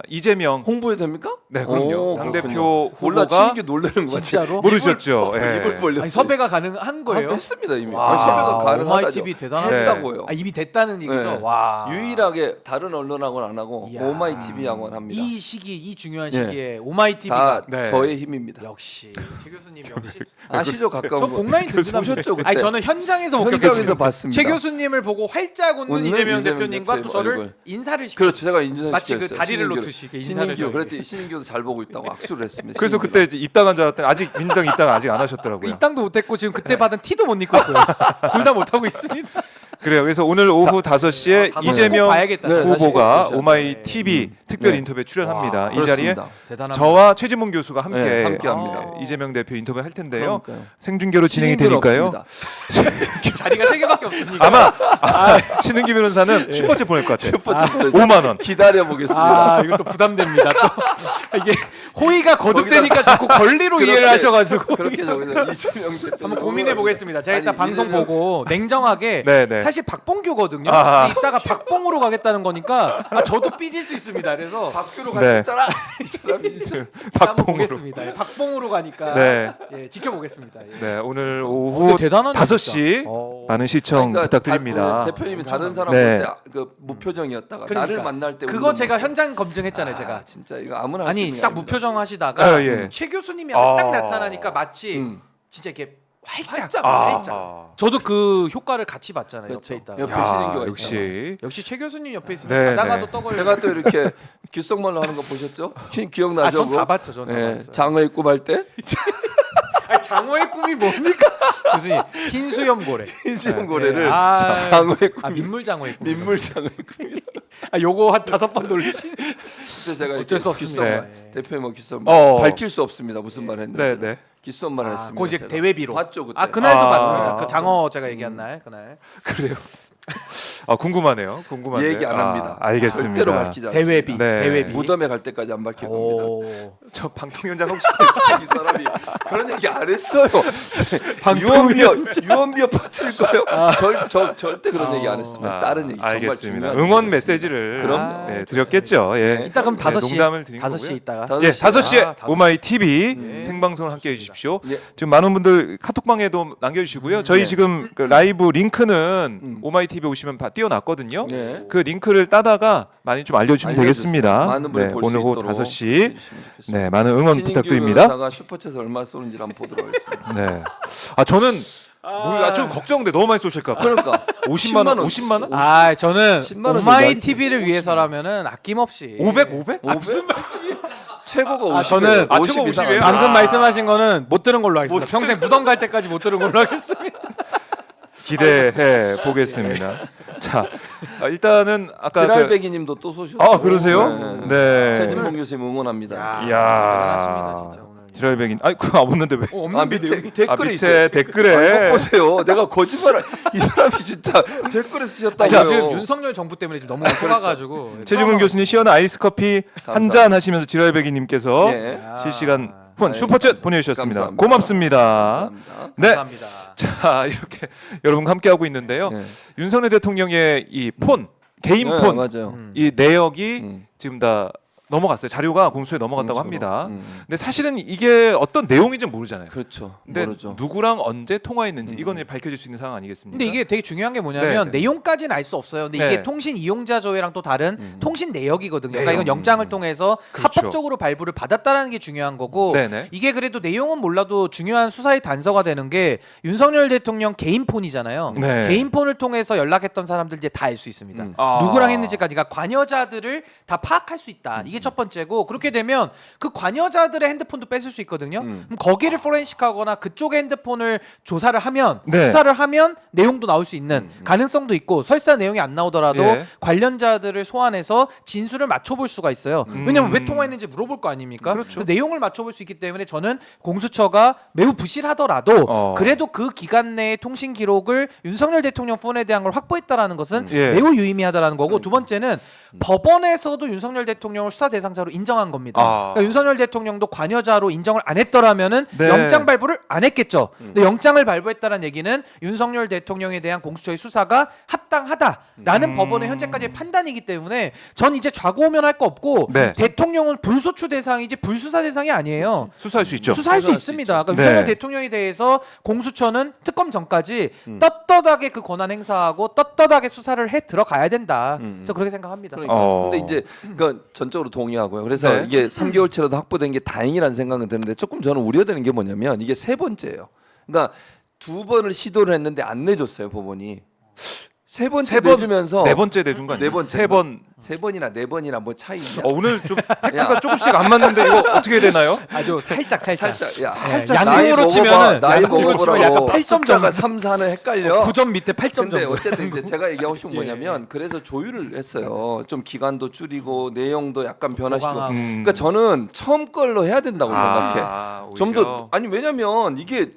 Speaker 1: 이재명
Speaker 2: 홍보해 됩니까?
Speaker 1: 네 그럼요
Speaker 2: 오,
Speaker 1: 당대표
Speaker 2: 그렇군요. 몰라
Speaker 1: 후보가
Speaker 2: 치는 게 놀라는 거지.
Speaker 3: 진짜로?
Speaker 1: 모르셨죠? 예.
Speaker 2: 입을 벌렸어요.
Speaker 3: 아니, 섭외가 가능한 거예요?
Speaker 2: 했습니다 이미.
Speaker 3: 와,
Speaker 2: 아니, 섭외가 가능하다죠.
Speaker 3: 오마이TV 대단하다.
Speaker 2: 했다고요.
Speaker 3: 아, 이미 됐다는 얘기죠.
Speaker 2: 네.
Speaker 3: 와.
Speaker 2: 유일하게 다른 언론하고는 안 하고
Speaker 3: 이야.
Speaker 2: 오마이TV하고는 합니다.
Speaker 3: 이 시기, 이 중요한
Speaker 2: 네.
Speaker 3: 시기에 오마이TV가
Speaker 2: 다
Speaker 1: 네.
Speaker 2: 저의 힘입니다.
Speaker 3: 역시 최 교수님 역시.
Speaker 2: 아시죠 가까운
Speaker 3: 저
Speaker 2: 거.
Speaker 3: 복라인 든든합니다.
Speaker 2: 보셨죠 그때?
Speaker 3: 아니 저는 현장에서
Speaker 2: 현장에서
Speaker 3: 목격했어요.
Speaker 2: 봤습니다.
Speaker 3: 최 교수님을 보고 활짝 웃는
Speaker 2: 웃는
Speaker 3: 이재명
Speaker 2: 이재명
Speaker 3: 대표님과 또
Speaker 2: 대표의
Speaker 3: 저를
Speaker 2: 얼굴.
Speaker 3: 인사를 시켰어요.
Speaker 2: 그렇죠. 제가 인증
Speaker 3: 마치 그 다리를 놓듯이 이렇게 인사를
Speaker 2: 신인규
Speaker 3: 저에게.
Speaker 2: 그랬더니 신인규도 잘 보고 있다고 악수를 했습니다.
Speaker 1: 그래서
Speaker 2: 신인규랑.
Speaker 1: 그때 이제 입당한 줄 알았더니 아직 민주당 입당 아직 안 하셨더라고요.
Speaker 3: 입당도 못했고 지금 그때 받은 티도 못 입고 있고요. 둘 다 못하고 있습니다.
Speaker 1: 그래요. 그래서 오늘 오후 5시에
Speaker 3: 다섯 시
Speaker 1: 이재명
Speaker 3: 꼭 봐야겠다.
Speaker 2: 네,
Speaker 1: 후보가
Speaker 2: 다시
Speaker 1: 오마이 TV 특별
Speaker 2: 네.
Speaker 1: 인터뷰에 출연합니다.
Speaker 3: 와,
Speaker 1: 이 자리에
Speaker 2: 그렇습니다.
Speaker 3: 대단합니다.
Speaker 1: 저와 최진봉 교수가 함께,
Speaker 2: 네, 함께합니다.
Speaker 1: 이재명 대표 인터뷰 할 텐데요.
Speaker 2: 그러니까요.
Speaker 1: 생중계로 진행이
Speaker 2: 신인규는
Speaker 1: 되니까요.
Speaker 2: 없습니다.
Speaker 3: 자리가 세 개밖에 없으니까.
Speaker 1: 아마 신은기 변호사는 슈퍼챗 보낼 것 같아요.
Speaker 2: 슈퍼챗
Speaker 1: 5만 원.
Speaker 2: 기다려 보겠습니다.
Speaker 3: 아 이것도 부담됩니다. 또 이게 호의가 거듭되니까 자꾸 권리로 이해를 하셔가지고
Speaker 2: 그렇게 적어서 이재명 대표
Speaker 3: 한번 고민해 보겠습니다. 제가 일단 방송 보고 냉정하게
Speaker 1: 네네.
Speaker 3: 사실 박봉규거든요.
Speaker 1: 아하.
Speaker 3: 근데 이따가 박봉으로 가겠다는 거니까 저도 삐질 수 있습니다. 그래서
Speaker 2: 박수로
Speaker 1: 네.
Speaker 2: 갔었잖아. 이 사람이 진짜.
Speaker 3: 한번
Speaker 1: 박봉으로.
Speaker 3: 보겠습니다. 박봉으로 가니까
Speaker 1: 네.
Speaker 3: 예, 지켜보겠습니다. 예.
Speaker 1: 네, 오늘
Speaker 3: 근데
Speaker 1: 오후
Speaker 3: 대단하네,
Speaker 1: 5시
Speaker 3: 진짜.
Speaker 1: 많은 시청
Speaker 2: 그러니까
Speaker 1: 부탁드립니다.
Speaker 2: 대표님이 다른 사람
Speaker 1: 네.
Speaker 2: 볼 때 그 무표정이었다가
Speaker 3: 그러니까.
Speaker 2: 나를 만날 때
Speaker 3: 그거
Speaker 2: 웃는
Speaker 3: 제가
Speaker 2: 모습.
Speaker 3: 현장 검증했잖아요. 제가
Speaker 2: 진짜 이거 아무나 할 수 있는
Speaker 3: 아니
Speaker 2: 게
Speaker 3: 딱
Speaker 2: 아닙니다.
Speaker 3: 무표정 하시다가
Speaker 1: 아, 예.
Speaker 3: 최 교수님이 딱
Speaker 1: 아.
Speaker 3: 나타나니까 마치
Speaker 2: 음.
Speaker 3: 진짜 이렇게 활짝
Speaker 1: 아.
Speaker 3: 저도 그 효과를 같이 봤잖아요.
Speaker 2: 그렇죠.
Speaker 3: 옆에 있다가
Speaker 2: 옆에
Speaker 1: 야,
Speaker 2: 쉬는 경우가
Speaker 1: 역시
Speaker 3: 최 교수님 옆에 있으면
Speaker 1: 네,
Speaker 3: 자다가도
Speaker 1: 네.
Speaker 3: 떡을
Speaker 2: 제가 또 이렇게 귓속말로 하는 거 보셨죠? 기억나죠?
Speaker 3: 전 다
Speaker 2: 그거?
Speaker 3: 봤죠. 저는 다
Speaker 2: 네,
Speaker 3: 봤죠.
Speaker 2: 장어의 꿈할 때
Speaker 3: 아니, 장어의 꿈이 뭡니까? 교수님 흰수염고래.
Speaker 2: 흰수염 고래를
Speaker 3: 아,
Speaker 2: 장어의 꿈,
Speaker 3: 아 민물 장어의 꿈.
Speaker 2: 민물 장어의 꿈이라.
Speaker 3: 아 요거 한 5번 돌리시.
Speaker 2: 진짜 제가
Speaker 3: 어쩔
Speaker 2: 이렇게
Speaker 3: 수 없습니다.
Speaker 2: 귓속말
Speaker 3: 네.
Speaker 2: 대표님 뭐 귓속말
Speaker 1: 어.
Speaker 2: 밝힐 수 없습니다. 무슨 말 했는지.
Speaker 1: 네, 네.
Speaker 2: 귓속말
Speaker 3: 아,
Speaker 2: 했습니다.
Speaker 3: 그거 이제
Speaker 2: 제가.
Speaker 3: 대회비로.
Speaker 2: 봤죠 그때.
Speaker 3: 아 그날도
Speaker 1: 아.
Speaker 3: 봤습니다. 그 장어 제가 얘기한 날 그날.
Speaker 1: 그래요. 아, 궁금하네요. 궁금한데.
Speaker 2: 얘기 안 합니다.
Speaker 1: 알겠습니다.
Speaker 2: 절대로 밝히지 않습니다.
Speaker 3: 대회비.
Speaker 1: 네.
Speaker 3: 대회비.
Speaker 2: 무덤에 갈 때까지 안 밝힐 겁니다.
Speaker 3: 오.
Speaker 1: 저 방통 현장 하고 싶어요.
Speaker 2: 이 사람이 그런 얘기 안 했어요.
Speaker 1: 방통
Speaker 2: 유언비어 퍼뜨릴까요? 절대 그런 얘기 안 했습니다. 다른 얘기. 정말
Speaker 1: 알겠습니다.
Speaker 2: 중요한
Speaker 1: 응원
Speaker 2: 얘기였습니다.
Speaker 1: 메시지를
Speaker 2: 그럼요.
Speaker 1: 네, 드렸겠죠. 예.
Speaker 3: 이따 그럼
Speaker 2: 네,
Speaker 3: 5시
Speaker 1: 농담을 드린
Speaker 3: 5시
Speaker 1: 거고요.
Speaker 3: 있다가.
Speaker 2: 5시.
Speaker 1: 예, 5시에
Speaker 3: 아, 5시.
Speaker 1: 오마이 TV
Speaker 3: 네.
Speaker 1: 생방송을 함께 해 주십시오.
Speaker 2: 예.
Speaker 1: 지금 많은 분들 카톡방에도 남겨 주시고요. 저희
Speaker 2: 네.
Speaker 1: 지금 그 라이브 링크는 오마이 TV 오시면 띄워놨거든요.
Speaker 2: 네.
Speaker 1: 그 링크를 따다가 많이 좀 알려주시면 되겠습니다.
Speaker 2: 많은 분이
Speaker 1: 네,
Speaker 2: 볼 수
Speaker 1: 오늘 오후
Speaker 2: 있도록
Speaker 1: 5시
Speaker 2: 해주시면 좋겠습니다.
Speaker 1: 네, 많은 응원
Speaker 2: 신인규
Speaker 1: 부탁드립니다.
Speaker 2: 변호사가 슈퍼챗을 얼마 쏘는지 한번 보도록 하겠습니다.
Speaker 1: 네. 아 저는 좀 걱정돼. 너무 많이 쏘실까 봐.
Speaker 2: 그러니까
Speaker 1: 50만 원, 50만 원?
Speaker 3: 아 저는
Speaker 2: 10만 원
Speaker 3: 오마이
Speaker 2: 정도
Speaker 3: TV를 위해서라면은 아낌없이
Speaker 1: 500? 500?
Speaker 2: 500? 최고가 50.
Speaker 3: 아, 저는
Speaker 1: 아, 최고 50이에요?
Speaker 3: 방금
Speaker 1: 아.
Speaker 3: 말씀하신 거는 못 들은 걸로 하겠습니다. 평생 무덤 갈 때까지 못 들은 걸로 하겠습니다.
Speaker 1: 기대해 보겠습니다. 자, 일단은 아까
Speaker 2: 지랄배기님도 또 쏘셨어요.
Speaker 1: 아, 그러세요? 네.
Speaker 2: 최진봉 교수님 응원합니다.
Speaker 1: 이야.
Speaker 3: 대단하십니다, 진짜 오늘.
Speaker 1: 지랄백인. 아이 그거 없는데 왜?
Speaker 3: 없는데
Speaker 2: 밑에
Speaker 3: 내용이?
Speaker 2: 댓글에
Speaker 1: 밑에
Speaker 2: 있어요. 아,
Speaker 1: 댓글에
Speaker 2: 이거 보세요. 내가 거짓말. 이 사람이 진짜 댓글에 쓰셨다고요.
Speaker 3: 자, 지금 윤석열 정부 때문에 지금 너무 속아가지고
Speaker 1: 최중훈 교수님 시원한 아이스 커피 한 잔 하시면서 지랄백이님께서
Speaker 2: 예.
Speaker 1: 실시간 폰
Speaker 2: 아유,
Speaker 1: 슈퍼챗 보내주셨습니다.
Speaker 2: 감사합니다.
Speaker 1: 고맙습니다.
Speaker 2: 감사합니다.
Speaker 1: 네,
Speaker 3: 감사합니다.
Speaker 1: 자 이렇게 여러분과 함께 하고 있는데요.
Speaker 2: 네.
Speaker 1: 윤석열 대통령의 이 폰 개인
Speaker 2: 네,
Speaker 1: 폰
Speaker 2: 맞아요.
Speaker 1: 이 내역이
Speaker 2: 음.
Speaker 1: 지금 다 넘어갔어요. 자료가 공수처에 넘어갔다고
Speaker 2: 공수처로.
Speaker 1: 합니다.
Speaker 2: 음.
Speaker 1: 근데 사실은 이게 어떤 내용인지 모르잖아요.
Speaker 2: 그렇죠.
Speaker 1: 근데
Speaker 2: 모르죠.
Speaker 1: 누구랑 언제 통화했는지 이건 이제 밝혀질 수 있는 상황 아니겠습니까?
Speaker 3: 근데 이게 되게 중요한 게 뭐냐면
Speaker 1: 네.
Speaker 3: 내용까지는 알 수 없어요. 근데
Speaker 1: 네.
Speaker 3: 이게 통신 이용자 조회랑 또 다른 통신 내역이거든요. 그러니까 이건
Speaker 1: 내용.
Speaker 3: 영장을 통해서
Speaker 1: 그렇죠.
Speaker 3: 합법적으로 발부를 받았다라는 게 중요한 거고
Speaker 1: 네네.
Speaker 3: 이게 그래도 내용은 몰라도 중요한 수사의 단서가 되는 게 윤석열 대통령 개인 폰이잖아요.
Speaker 1: 네.
Speaker 3: 개인 폰을 통해서 연락했던 사람들 이제 다 알 수 있습니다.
Speaker 1: 아.
Speaker 3: 누구랑 했는지까지 그러니까 관여자들을 다 파악할 수 있다. 이게 첫 번째고 그렇게 되면 그 관여자들의 핸드폰도 뺏을 수 있거든요. 그럼 거기를 포렌식하거나 그쪽의 핸드폰을 조사를 하면
Speaker 1: 네.
Speaker 3: 수사를 하면 내용도 나올 수 있는 가능성도 있고 설사 내용이 안 나오더라도
Speaker 1: 예.
Speaker 3: 관련자들을 소환해서 진술을 맞춰볼 수가 있어요. 왜냐면 왜 통화했는지 물어볼 거 아닙니까?
Speaker 1: 그렇죠.
Speaker 3: 근데 내용을 맞춰볼 수 있기 때문에 저는 공수처가 매우 부실하더라도 그래도 그 기간 내의 통신 기록을 윤석열 대통령 폰에 대한 걸 확보했다라는 것은
Speaker 1: 예.
Speaker 3: 매우 유의미하다라는 거고 두 번째는 법원에서도 윤석열 대통령을 수사 대상자로 인정한 겁니다. 그러니까 윤석열 대통령도 관여자로 인정을 안 했더라면은
Speaker 1: 네.
Speaker 3: 영장 발부를 안 했겠죠. 근데 영장을 발부했다는 얘기는 윤석열 대통령에 대한 공수처의 수사가 합당하다라는 법원의 현재까지의 판단이기 때문에 전 이제 좌고우면할 거 없고
Speaker 1: 네.
Speaker 3: 대통령은 불소추 대상이지 불수사 대상이 아니에요.
Speaker 1: 수사할 수 있죠.
Speaker 3: 수사할 수
Speaker 2: 수사할 수
Speaker 3: 있습니다. 그러니까
Speaker 1: 네.
Speaker 3: 윤석열 대통령에 대해서 공수처는 특검 전까지 떳떳하게 그 권한 행사하고 떳떳하게 수사를 해 들어가야 된다. 저 그렇게 생각합니다.
Speaker 2: 그러니까. 근데 이제 그러니까 전적으로 동의하고요. 그래서
Speaker 1: 네.
Speaker 2: 이게 3개월치라도 확보된 게 다행이라는 생각은 드는데 조금 저는 우려되는 게 뭐냐면 이게 세 번째예요. 그러니까 두 번을 시도를 했는데 안 내줬어요 법원이. 세 번째 내주면서
Speaker 1: 네 번째 내준 거 아니에요?
Speaker 2: 네 번째.
Speaker 1: 세 번.
Speaker 2: 세 번이나 네 번이나 뭐 차이냐?
Speaker 1: 오늘 좀 팩트가 조금씩 안 맞는데 이거 어떻게 되나요?
Speaker 3: 아주 살짝.
Speaker 2: 살짝 야
Speaker 3: 살짝
Speaker 2: 나이
Speaker 3: 양으로
Speaker 2: 먹어봐.
Speaker 3: 치면은
Speaker 2: 나이
Speaker 3: 양으로 치면 약간
Speaker 2: 먹어보라고
Speaker 3: 8점
Speaker 2: 숫자가
Speaker 3: 정도.
Speaker 2: 3, 4는 헷갈려.
Speaker 3: 9점 밑에 8점
Speaker 2: 근데
Speaker 3: 정도.
Speaker 2: 어쨌든 이제 제가 얘기하고 싶은
Speaker 3: 그치.
Speaker 2: 뭐냐면 그래서 조율을 했어요. 좀 기간도 줄이고 내용도 약간 변화시키고.
Speaker 3: 보강하고.
Speaker 2: 그러니까 저는 처음 걸로 해야 된다고 생각해.
Speaker 1: 오히려.
Speaker 2: 좀 더 아니 왜냐면 이게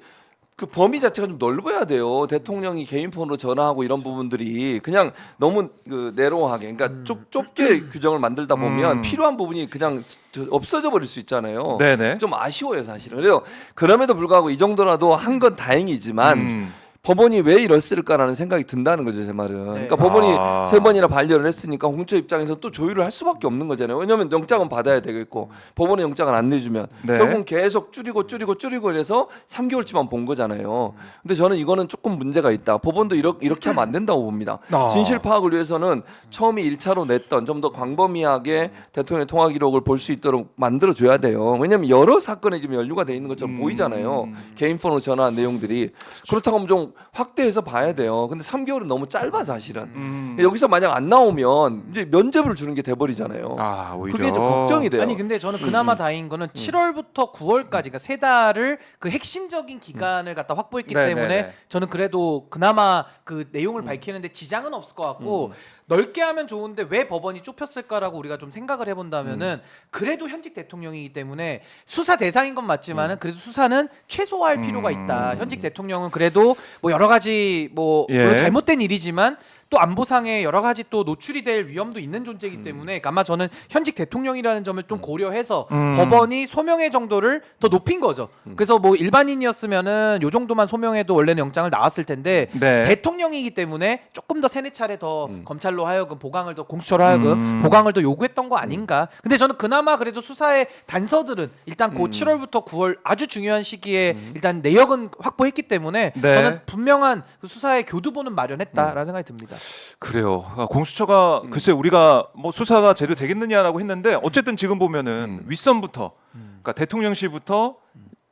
Speaker 2: 그 범위 자체가 좀 넓어야 돼요. 대통령이 개인 폰으로 전화하고 이런 부분들이 그냥 너무 그 내로하게, 그러니까 좁게 규정을 만들다 보면 필요한 부분이 그냥 없어져 버릴 수 있잖아요.
Speaker 1: 네네.
Speaker 2: 좀 아쉬워요, 사실은. 그래서 그럼에도 불구하고 이 정도라도 한 건 다행이지만. 법원이 왜 이랬을까라는 생각이 든다는 거죠, 제 말은.
Speaker 3: 네.
Speaker 2: 그러니까 법원이 3번이나 반려를 했으니까 공수처 입장에서 또 조율을 할 수밖에 없는 거잖아요. 왜냐하면 영장은 받아야 되겠고 법원에 영장을 안 내주면
Speaker 1: 네.
Speaker 2: 결국은 계속 줄이고 이래서 3개월치만 본 거잖아요. 근데 저는 이거는 조금 문제가 있다. 법원도 이렇게 하면 안 된다고 봅니다. 진실 파악을 위해서는 처음에 1차로 냈던 좀 더 광범위하게 대통령의 통화 기록을 볼 수 있도록 만들어 줘야 돼요. 왜냐하면 여러 사건에 지금 연루가 돼 있는 것처럼 보이잖아요. 개인 폰으로 전화한 내용들이. 그렇다고 하면 좀 확대해서 봐야 돼요. 근데 3개월은 너무 짧아 사실은. 여기서 만약 안 나오면 이제 면죄부를 주는 게 돼버리잖아요.
Speaker 1: 오히려.
Speaker 2: 그게 좀 걱정이 돼요.
Speaker 3: 아니 근데 저는 그나마 다행인 거는 7월부터 9월까지 그러니까 세 달을 그 핵심적인 기간을 갖다 확보했기
Speaker 1: 네,
Speaker 3: 때문에
Speaker 1: 네, 네.
Speaker 3: 저는 그래도 그나마 그 내용을 밝히는데 지장은 없을 것 같고 넓게 하면 좋은데 왜 법원이 좁혔을까라고 우리가 좀 생각을 해본다면은 그래도 현직 대통령이기 때문에 수사 대상인 건 맞지만은 그래도 수사는 최소화할 필요가 있다. 현직 대통령은 그래도 뭐 여러 가지 뭐
Speaker 1: 예.
Speaker 3: 물론 잘못된 일이지만 또 안보상에 여러 가지 또 노출이 될 위험도 있는 존재이기 때문에 아마 저는 현직 대통령이라는 점을 좀 고려해서 법원이 소명의 정도를 더 높인 거죠. 그래서 뭐 일반인이었으면은 요 정도만 소명해도 원래는 영장을 나왔을 텐데
Speaker 1: 네.
Speaker 3: 대통령이기 때문에 조금 더 세네 차례 더 검찰로 하여금 보강을 더 공수처로 하여금 보강을 더 요구했던 거 아닌가. 근데 저는 그나마 그래도 수사의 단서들은 일단 그 7월부터 9월 아주 중요한 시기에 일단 내역은 확보했기 때문에
Speaker 1: 네.
Speaker 3: 저는 분명한 그 수사의 교두보는 마련했다라는 생각이 듭니다.
Speaker 1: 그래요. 공수처가 글쎄 우리가 뭐 수사가 제대로 되겠느냐라고 했는데 어쨌든 지금 보면은 윗선부터 그러니까 대통령실부터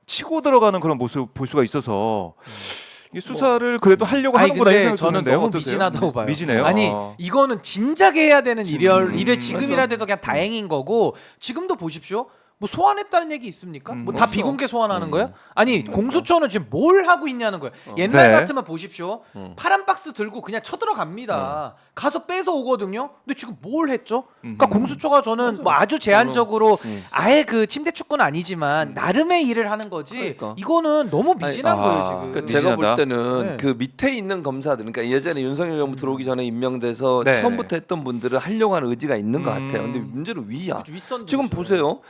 Speaker 1: 치고 들어가는 그런 모습 볼 수가 있어서 이 수사를 그래도 하려고
Speaker 3: 아니
Speaker 1: 하는구나 이
Speaker 3: 근데
Speaker 1: 생각이
Speaker 3: 저는
Speaker 1: 드는데요.
Speaker 3: 너무
Speaker 1: 어떠세요?
Speaker 3: 미진하다고 봐요.
Speaker 1: 미진해요.
Speaker 3: 아니 이거는 진작에 해야 되는 일에 지금이라
Speaker 2: 맞아.
Speaker 3: 돼서 그냥 다행인 거고 지금도 보십시오. 뭐 소환했다는 얘기 있습니까? 뭐 다
Speaker 2: 없어.
Speaker 3: 비공개 소환하는 거예요? 아니 공수처는 지금 뭘 하고 있냐는 거예요. 옛날
Speaker 1: 네.
Speaker 3: 같으면 보십시오. 파란 박스 들고 그냥 쳐들어갑니다. 가서 뺏어 오거든요. 근데 지금 뭘 했죠? 그러니까 공수처가 저는 뭐 아주 제한적으로 아예 그 침대 축구는 아니지만 나름의 일을 하는 거지.
Speaker 2: 그러니까.
Speaker 3: 이거는 너무 미진한 거예요 지금.
Speaker 2: 그러니까
Speaker 1: 미진하다.
Speaker 2: 제가 볼 때는
Speaker 3: 네.
Speaker 2: 그 밑에 있는 검사들, 그러니까 예전에 윤석열 정부 들어오기 전에 임명돼서
Speaker 1: 네.
Speaker 2: 처음부터 했던 분들을 하려고 하는 의지가 있는 것 같아요. 근데 문제는 위야.
Speaker 3: 윗선도
Speaker 2: 지금
Speaker 3: 있어요.
Speaker 2: 보세요.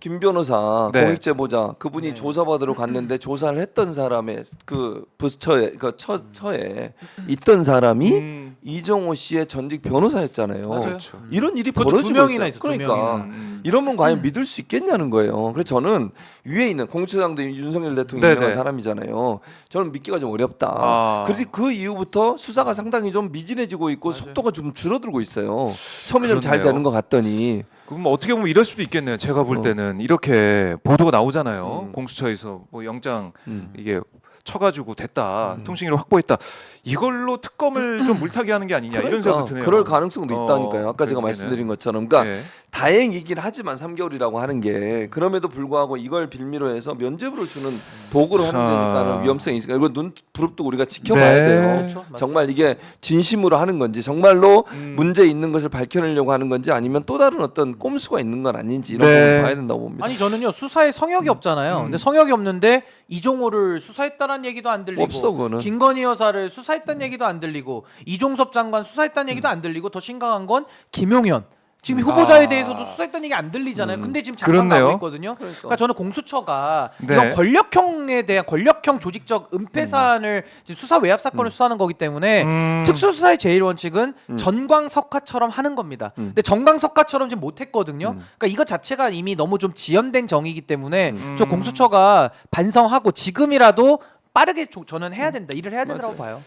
Speaker 2: 김 변호사
Speaker 1: 네.
Speaker 2: 공익제보자 그분이 조사받으러 갔는데 조사를 했던 사람의 그 부처에 그 처에 있던 사람이 이정호 씨의 전직 변호사였잖아요.
Speaker 3: 맞아요.
Speaker 1: 그렇죠.
Speaker 2: 이런 일이
Speaker 3: 그것도
Speaker 2: 벌어지고
Speaker 3: 두 명이나
Speaker 2: 있어요.
Speaker 3: 있어, 두
Speaker 2: 그러니까
Speaker 3: 명이나.
Speaker 2: 이러면 과연 믿을 수 있겠냐는 거예요. 그래서 저는 위에 있는 공수처장도 윤석열 대통령이
Speaker 1: 네네.
Speaker 2: 사람이잖아요. 저는 믿기가 좀 어렵다.
Speaker 1: 아.
Speaker 2: 그런데 그 이후부터 수사가 상당히 좀 미진해지고 있고 속도가 좀 줄어들고 있어요. 처음에는 잘
Speaker 1: 그렇네요.
Speaker 2: 되는 것 같더니
Speaker 1: 그럼 뭐 어떻게 보면 이럴 수도 있겠네요. 제가 볼 때는 이렇게 보도가 나오잖아요. 공수처에서 뭐 영장 이게 쳐가지고 됐다, 통신기록 확보했다. 이걸로 특검을 좀 물타기 하는 게 아니냐 이런 생각도 드네요.
Speaker 2: 그럴 가능성도 있다니까요. 아까 제가
Speaker 1: 결국에는.
Speaker 2: 말씀드린 것처럼, 그러니까
Speaker 1: 네.
Speaker 2: 다행이긴 하지만 3개월이라고 하는 게 그럼에도 불구하고 이걸 빌미로 해서 면죄부를 주는 도구로 하는 데니까는 위험성이 있으니까 이거 눈 부릅뜨고 우리가 지켜봐야
Speaker 1: 네.
Speaker 2: 돼요.
Speaker 3: 그렇죠. 맞습니다.
Speaker 2: 정말 이게 진심으로 하는 건지 정말로 문제 있는 것을 밝혀내려고 하는 건지 아니면 또 다른 어떤 꼼수가 있는 건 아닌지 이런
Speaker 1: 네.
Speaker 2: 부분 봐야 된다고 봅니다.
Speaker 3: 아니 저는요 수사에 성역이 없잖아요. 근데 성역이 없는데 이종호를 수사했다는 얘기도 안 들리고
Speaker 2: 없어, 그거는.
Speaker 3: 김건희 여사를 수사했다는 얘기도 안 들리고 이종섭 장관 수사했다는 얘기도 안 들리고 더 심각한 건 김용현 지금 후보자에 대해서도 수사했다는 얘기 안 들리잖아요. 근데 지금 잠깐
Speaker 1: 그렇네요.
Speaker 3: 가고 있거든요. 그러니까 저는 공수처가
Speaker 1: 네.
Speaker 3: 이런 권력형에 대한 권력형 조직적 은폐 사안을 지금 수사 외압 사건을 수사하는 거기 때문에 특수수사의 제일 원칙은 전광석화처럼 하는 겁니다. 근데 전광석화처럼 지금 못했거든요. 그러니까 이것 자체가 이미 너무 좀 지연된 정의이기 때문에 저 공수처가 반성하고 지금이라도 빠르게 저는 해야 된다. 일을 해야 된다고 봐요.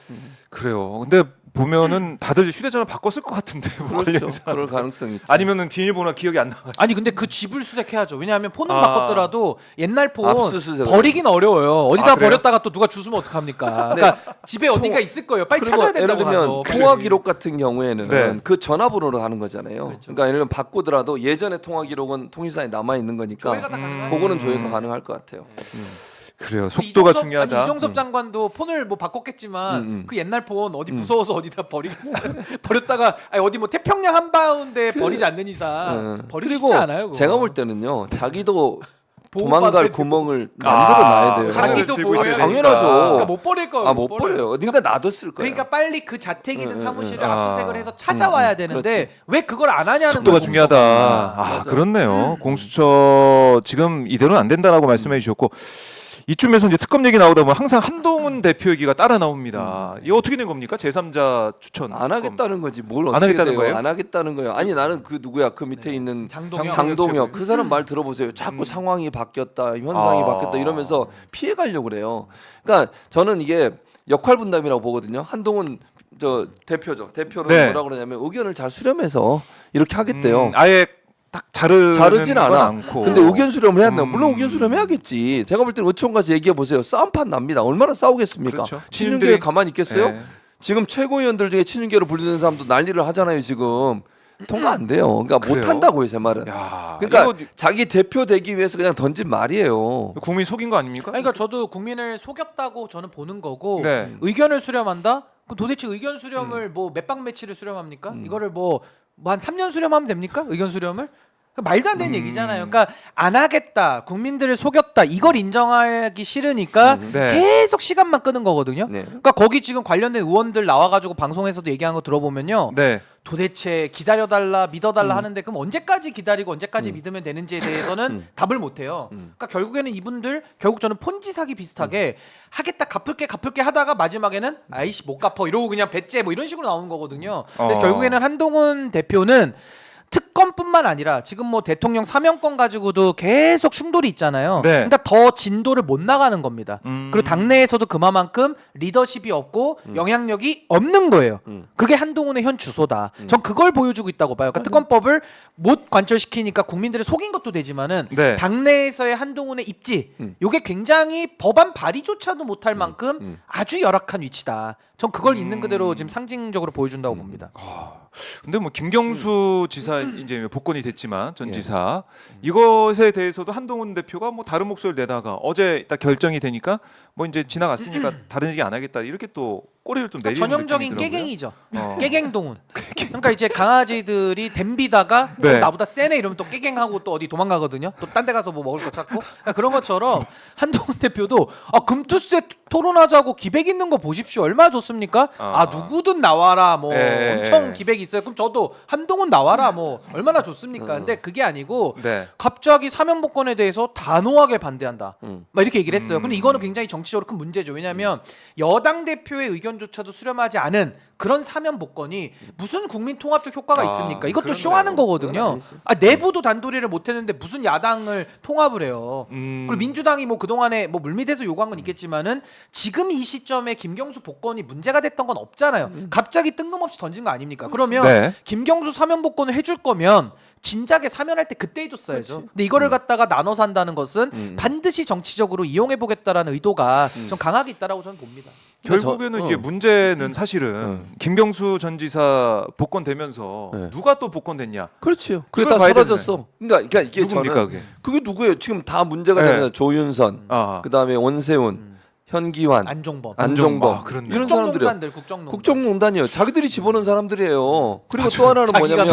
Speaker 1: 그래요. 근데 보면은 다들 휴대전화 바꿨을 것 같은데 뭐
Speaker 2: 그렇죠.
Speaker 1: 관련해서.
Speaker 2: 그럴 가능성이 있죠.
Speaker 1: 아니면은 비밀번호가 기억이 안 나가지고.
Speaker 3: 아니 근데 그 집을 수색해야죠. 왜냐하면 폰은
Speaker 1: 아.
Speaker 3: 바꿨더라도 옛날 폰
Speaker 2: 압수수색을.
Speaker 3: 버리긴 어려워요. 어디다
Speaker 1: 아, 그래요?
Speaker 3: 버렸다가 또 누가 주우면 어떡합니까? 그러니까 집에 어딘가 있을 거예요. 빨리
Speaker 2: 그리고
Speaker 3: 찾아야
Speaker 2: 예를
Speaker 3: 된다고
Speaker 2: 들면
Speaker 3: 가서.
Speaker 2: 통화 기록 같은 경우에는
Speaker 1: 네.
Speaker 2: 그 전화번호로 하는 거잖아요. 그러니까 예를 들면 바꾸더라도 예전의 통화 기록은 통신사에 남아 있는 거니까
Speaker 3: 조회가 다 가능하죠.
Speaker 2: 그거는 조회가 가능할 것 같아요.
Speaker 1: 그래요. 속도가
Speaker 3: 이종섭-
Speaker 1: 중요하다.
Speaker 3: 아니, 이종섭 장관도 폰을 뭐 바꿨겠지만 그 옛날 폰 어디 무서워서 어디다 버리겠어요. 버렸다가 아니, 어디 뭐 태평양 한바운데 버리지 않는 이상 버리기
Speaker 2: 그리고
Speaker 3: 쉽지 않아요. 그거.
Speaker 2: 제가 볼 때는요, 자기도 도망갈 구멍을 만들어 놔야 돼요.
Speaker 3: 자기도
Speaker 1: 들고 있어야
Speaker 3: 보여야
Speaker 1: 되니까.
Speaker 2: 당연하죠.
Speaker 3: 그러니까 못 버릴 거.
Speaker 2: 못 버려요. 어딘가 놔뒀을 거예요.
Speaker 3: 그러니까 빨리 그 자택이든 사무실을
Speaker 1: 아.
Speaker 3: 압수수색을 해서 찾아와야 되는데 왜 그걸 안 하냐는
Speaker 1: 속도가
Speaker 3: 거예요,
Speaker 1: 중요하다.
Speaker 3: 공수처가.
Speaker 1: 아, 그렇네요. 공수처 지금 이대로는 안 된다라고 말씀해 주셨고 이쯤에서 이제 특검 얘기 나오다 보면 항상 한동훈 대표 얘기가 따라 나옵니다. 이거 어떻게 된 겁니까? 제3자 추천.
Speaker 2: 안 하겠다는 거지. 뭘
Speaker 1: 안
Speaker 2: 어떻게
Speaker 1: 하겠다는
Speaker 2: 돼요?
Speaker 1: 거예요?
Speaker 2: 안 하겠다는 거예요. 아니 나는 그 누구야? 그 밑에 있는
Speaker 3: 장동혁.
Speaker 2: 그 사람 말 들어보세요. 자꾸 상황이 바뀌었다, 현상이
Speaker 1: 아.
Speaker 2: 바뀌었다 이러면서 피해 가려고 그래요. 그러니까 저는 이게 역할 분담이라고 보거든요. 한동훈 저 대표죠. 대표는
Speaker 1: 네.
Speaker 2: 뭐라 그러냐면 의견을 잘 수렴해서 이렇게 하겠대요.
Speaker 1: 아예 딱
Speaker 2: 자르진
Speaker 1: 건
Speaker 2: 않아.
Speaker 1: 않고.
Speaker 2: 근데 의견 수렴을 해야 돼요. 물론 의견 수렴해야겠지. 제가 볼 때는 의총 가서 얘기해 보세요. 싸움판 납니다. 얼마나 싸우겠습니까?
Speaker 1: 그렇죠.
Speaker 2: 친윤계에 가만히 있겠어요?
Speaker 1: 네.
Speaker 2: 지금 최고위원들 중에 친윤계로 분류되는 사람도 난리를 하잖아요. 지금 통과 안 돼요. 그러니까 못
Speaker 1: 그래요?
Speaker 2: 한다고요, 제 말은.
Speaker 1: 야,
Speaker 2: 그러니까
Speaker 1: 이거
Speaker 2: 자기 대표 되기 위해서 그냥 던진 말이에요.
Speaker 1: 국민 속인 거 아닙니까?
Speaker 3: 아니, 그러니까 저도 국민을 속였다고 저는 보는 거고
Speaker 1: 네.
Speaker 3: 의견을 수렴한다? 그럼 도대체 의견 수렴을 뭐 몇 방 매치를 수렴합니까? 이거를 뭐 한 3년 수렴하면 됩니까? 의견 수렴을? 그러니까 말도 안 되는 얘기잖아요. 그러니까 안 하겠다, 국민들을 속였다 이걸 인정하기 싫으니까
Speaker 1: 네.
Speaker 3: 계속 시간만 끄는 거거든요.
Speaker 2: 네.
Speaker 3: 그러니까 거기 지금 관련된 의원들 나와가지고 방송에서도 얘기한 거 들어보면요.
Speaker 1: 네.
Speaker 3: 도대체 기다려달라 믿어달라 하는데 그럼 언제까지 기다리고 언제까지 믿으면 되는지에 대해서는 답을 못해요. 그러니까 결국에는 이분들 결국 저는 폰지 사기 비슷하게 하겠다 갚을게 하다가 마지막에는 아이씨 못 갚어 이러고 그냥 배째 뭐 이런 식으로 나오는 거거든요. 그래서 결국에는 한동훈 대표는 특검뿐만 아니라 지금 뭐 대통령 사면권 가지고도 계속 충돌이 있잖아요.
Speaker 1: 네.
Speaker 3: 그러니까 더 진도를 못 나가는 겁니다. 그리고 당내에서도 그만큼 리더십이 없고 영향력이 없는 거예요. 그게 한동훈의 현 주소다. 전 그걸 보여주고 있다고 봐요. 그러니까 특검법을 못 관철시키니까 국민들을 속인 것도 되지만은
Speaker 1: 네.
Speaker 3: 당내에서의 한동훈의 입지, 요게 굉장히 법안 발의조차도 못할 만큼 아주 열악한 위치다. 전 그걸 있는 그대로 지금 상징적으로 보여준다고 봅니다.
Speaker 1: 근데 뭐 김경수 지사 이제 복권이 됐지만 전
Speaker 2: 예.
Speaker 1: 지사 이것에 대해서도 한동훈 대표가 뭐 다른 목소리를 내다가 어제 딱 결정이 되니까 뭐 이제 지나갔으니까 다른 얘기 안 하겠다 이렇게 또 꼬리를 좀 내리는
Speaker 3: 전형적인
Speaker 1: 느낌이 들어요.
Speaker 3: 깨갱이죠.
Speaker 1: 어.
Speaker 3: 깨갱동훈. 그러니까 이제 강아지들이 댐비다가
Speaker 1: 네.
Speaker 3: 나보다 세네 이러면 또 깨갱하고 또 어디 도망가거든요. 또 딴 데 가서 뭐 먹을 거 찾고. 그러니까 그런 것처럼 한동훈 대표도 금투세 토론하자고 기백 있는 거 보십시오. 얼마나 좋습니까? 누구든 나와라. 뭐 엄청 기백이 있어요. 그럼 저도 한동훈 나와라. 뭐 얼마나 좋습니까? 근데 그게 아니고
Speaker 1: 네.
Speaker 3: 갑자기 사면복권에 대해서 단호하게 반대한다. 막 이렇게 얘기를 했어요. 근데 이거는 굉장히 정치적으로 큰 문제죠. 왜냐하면 여당 대표의 의견조차도 수렴하지 않은 그런 사면복권이 무슨 국민 통합적 효과가 있습니까? 이것도
Speaker 1: 그렇네요.
Speaker 3: 쇼하는
Speaker 2: 그건
Speaker 3: 거거든요.
Speaker 2: 아니지.
Speaker 3: 내부도 단도리를 못했는데 무슨 야당을 통합을 해요. 그리고 민주당이 뭐 그동안에 뭐 물밑에서 요구한 건 있겠지만은 지금 이 시점에 김경수 복권이 문제가 됐던 건 없잖아요. 갑자기 뜬금없이 던진 거 아닙니까? 그러면
Speaker 1: 네.
Speaker 3: 김경수 사면 복권을 해줄 거면 진작에 사면할 때 그때 해줬어야죠. 근데 이거를 갖다가 나눠서 한다는 것은 반드시 정치적으로 이용해 보겠다라는 의도가 좀 강하게 있다라고 저는 봅니다.
Speaker 1: 결국에는 이게 문제는 사실은 김경수 전 지사 복권 되면서
Speaker 2: 네.
Speaker 1: 누가 또 복권 됐냐?
Speaker 2: 그렇죠. 그게
Speaker 1: 그걸
Speaker 2: 다
Speaker 1: 봐야
Speaker 2: 사라졌어. 그러니까 이게
Speaker 1: 누굽니까
Speaker 2: 저는
Speaker 1: 그게?
Speaker 2: 그게 누구예요? 지금 다 문제가
Speaker 1: 네.
Speaker 2: 되는 조윤선, 그다음에 원세훈, 현기환,
Speaker 3: 안종범,
Speaker 2: 안종범
Speaker 1: 그렇네.
Speaker 2: 이런 사람들이요.
Speaker 3: 국정농단들 국정농단.
Speaker 2: 국정농단이요. 자기들이 집어넣은 사람들이에요. 그리고 또 하나는 뭐냐면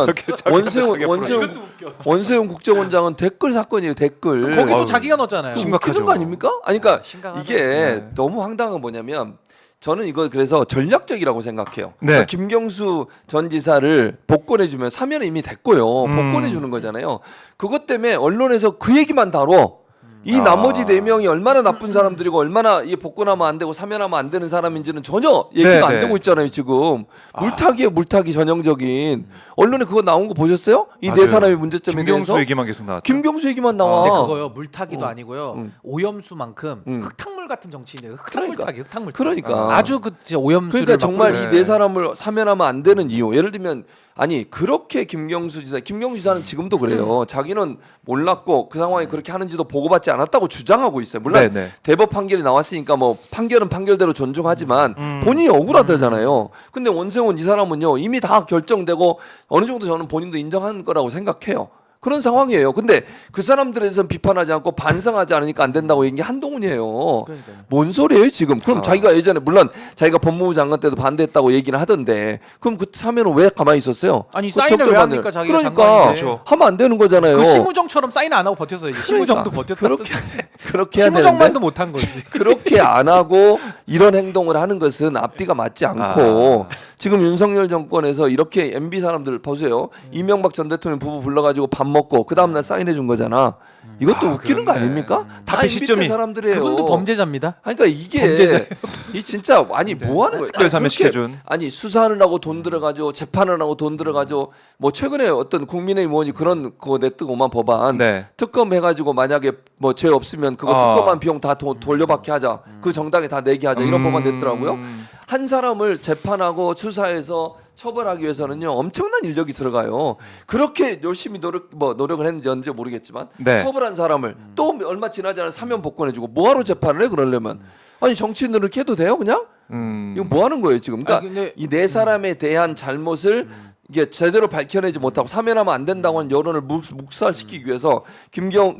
Speaker 2: 원세훈 국정원장은 댓글 사건이에요. 댓글.
Speaker 3: 거기도
Speaker 1: 아유.
Speaker 3: 자기가 넣었잖아요.
Speaker 1: 심각하죠.
Speaker 2: 웃기는 거 아닙니까? 아니 그러니까
Speaker 3: 심각하죠.
Speaker 2: 이게
Speaker 1: 네.
Speaker 2: 너무 황당한 건 뭐냐면 저는 이거 그래서 전략적이라고 생각해요.
Speaker 1: 네.
Speaker 2: 그러니까 김경수 전 지사를 복권해주면 사면은 이미 됐고요. 복권해주는 거잖아요. 그것 때문에 언론에서 그 얘기만 다뤄. 이 나머지 4명이 얼마나 나쁜 사람들이고 얼마나 이 복권하면 안 되고 사면하면 안 되는 사람인지는 전혀 얘기가
Speaker 1: 네,
Speaker 2: 안
Speaker 1: 네.
Speaker 2: 되고 있잖아요. 지금 물타기에 물타기 전형적인 언론에 그거 나온 거 보셨어요? 이 네
Speaker 1: 맞아요.
Speaker 2: 사람의 문제점에
Speaker 1: 김경수
Speaker 2: 대해서
Speaker 1: 얘기만 계속 나왔죠.
Speaker 2: 김경수 얘기만 나와.
Speaker 3: 이제 그거요. 물타기도 아니고요. 오염수만큼
Speaker 2: 음.
Speaker 3: 흙탕물 같은 정치인이에요.
Speaker 2: 그러니까.
Speaker 3: 흙탕물.
Speaker 2: 그러니까.
Speaker 3: 아주 그 진짜 오염수를
Speaker 2: 그러니까 정말
Speaker 1: 네.
Speaker 2: 이 네 사람을 사면하면 안 되는 이유. 예를 들면 아니 그렇게 김경수 지사는 지금도 그래요. 자기는 몰랐고 그 상황이 그렇게 하는지도 보고받지 않았다고 주장하고 있어요. 물론
Speaker 1: 네네.
Speaker 2: 대법 판결이 나왔으니까 뭐 판결은 판결대로 존중하지만 본인이 억울하다잖아요. 근데 원세훈 이 사람은요 이미 다 결정되고 어느 정도 저는 본인도 인정한 거라고 생각해요. 그런 상황이에요. 근데 그 사람들에 대해서는 비판하지 않고 반성하지 않으니까 안 된다고 얘기한 게 한동훈이에요.
Speaker 3: 그러니까요.
Speaker 2: 뭔 소리예요 지금? 그럼 자기가 예전에 물론 자기가 법무부 장관 때도 반대했다고 얘기는 하던데 그럼 그때 사면은 왜 가만히 있었어요?
Speaker 3: 아니
Speaker 2: 그
Speaker 3: 사인을 왜
Speaker 2: 적절한
Speaker 3: 합니까 자기가
Speaker 2: 그러니까
Speaker 3: 장관인데.
Speaker 1: 그렇죠.
Speaker 2: 하면 안 되는 거잖아요.
Speaker 3: 그 심우정처럼 사인 안 하고 버텼어야지. 심우정도 버텼다.
Speaker 2: 그렇게 해야 되는데
Speaker 3: 심우정만도 못한 거지.
Speaker 2: 그렇게 안 하고 이런 행동을 하는 것은 앞뒤가 맞지 않고 지금 윤석열 정권에서 이렇게 MB 사람들 보세요. 이명박 전 대통령 부부 불러가지고 밥 먹고 그 다음날 사인해 준 거잖아. 이것도 웃기는 거
Speaker 1: 그렇네.
Speaker 2: 아닙니까? 다
Speaker 1: 앞에
Speaker 2: MB
Speaker 1: 시점이-
Speaker 2: 때 사람들이에요.
Speaker 3: 그분도 범죄자입니다.
Speaker 2: 아니, 그러니까 이게
Speaker 3: 범죄자예요.
Speaker 2: 이 진짜 아니 뭐 하는 거예요?
Speaker 1: 특별 사면
Speaker 2: 그렇게-
Speaker 1: 시켜준.
Speaker 2: 아니 수사하느라고 돈 들어가지고 재판하느라고 돈 들어가지고 뭐 최근에 어떤 국민의힘 의원이 그런 거 내뜨고만 법안
Speaker 1: 네.
Speaker 2: 특검 해가지고 만약에 뭐 죄 없으면 그거 특검한 비용 다 돌려받게 하자 그 정당에 다 내게 하자 이런 법안 냈더라고요. 한 사람을 재판하고 수사해서 처벌하기 위해서는요 엄청난 인력이 들어가요. 그렇게 열심히 노력을 했는지 언제 모르겠지만
Speaker 1: 네.
Speaker 2: 처벌한 사람을 또 얼마 지나지 않아 사면 복권해주고 뭐하러 재판을 해 그러려면 아니 정치인들은 이렇게 해도 돼요 그냥? 이거 뭐 하는 거예요 지금? 그러니까
Speaker 3: 아니, 근데-
Speaker 2: 이 네 사람에 대한 잘못을 이게 제대로 밝혀내지 못하고 사면하면 안 된다고 하는 여론을 묵살시키기 위해서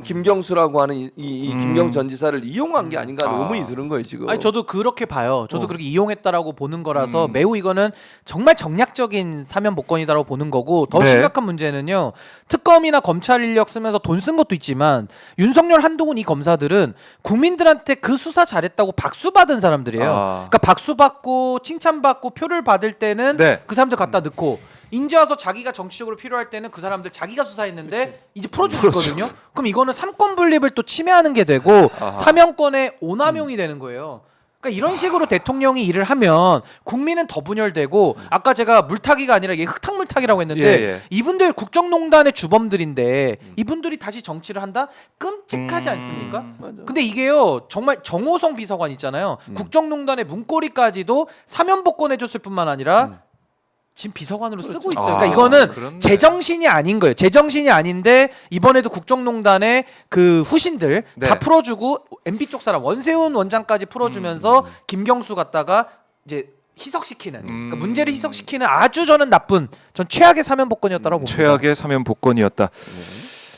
Speaker 2: 김경수라고 하는 이 김경 전 지사를 이용한 게 아닌가 하는 의문이 드는 거예요 지금.
Speaker 3: 아니 저도 그렇게 봐요. 저도 그렇게 이용했다라고 보는 거라서 매우 이거는 정말 정략적인 사면 복권이다라고 보는 거고 더
Speaker 1: 네.
Speaker 3: 심각한 문제는요. 특검이나 검찰 인력 쓰면서 돈 쓴 것도 있지만 윤석열, 한동훈 이 검사들은 국민들한테 그 수사 잘했다고 박수 받은 사람들이에요. 그러니까 박수 받고 칭찬받고 표를 받을 때는
Speaker 1: 네.
Speaker 3: 그 사람들 갖다 넣고 인제 와서 자기가 정치적으로 필요할 때는 그 사람들 자기가 수사했는데 이제 풀어주고 있거든요. 그럼 이거는 삼권 분립을 또 침해하는 게 되고 사면권의 오남용이 되는 거예요. 그러니까 이런 식으로 대통령이 일을 하면 국민은 더 분열되고 아까 제가 물타기가 아니라 이게 흙탕물타기라고 했는데
Speaker 1: 예.
Speaker 3: 이분들 국정농단의 주범들인데 이분들이 다시 정치를 한다? 끔찍하지 않습니까?
Speaker 2: 맞아.
Speaker 3: 근데 이게요 정말 정호성 비서관 있잖아요. 국정농단의 문고리까지도 사면 복권해줬을 뿐만 아니라 지금 비서관으로 쓰고 있어요. 그러니까 이거는
Speaker 1: 그렇네.
Speaker 3: 제정신이 아닌 거예요. 제정신이 아닌데 이번에도 국정농단의 그 후신들
Speaker 1: 네.
Speaker 3: 다 풀어주고 MB 쪽 사람 원세훈 원장까지 풀어주면서 김경수 갖다가 이제 희석시키는 그러니까 문제를 희석시키는 아주 저는 나쁜 전 최악의 사면 복권이었다고 봅니다.
Speaker 1: 최악의 사면 복권이었다.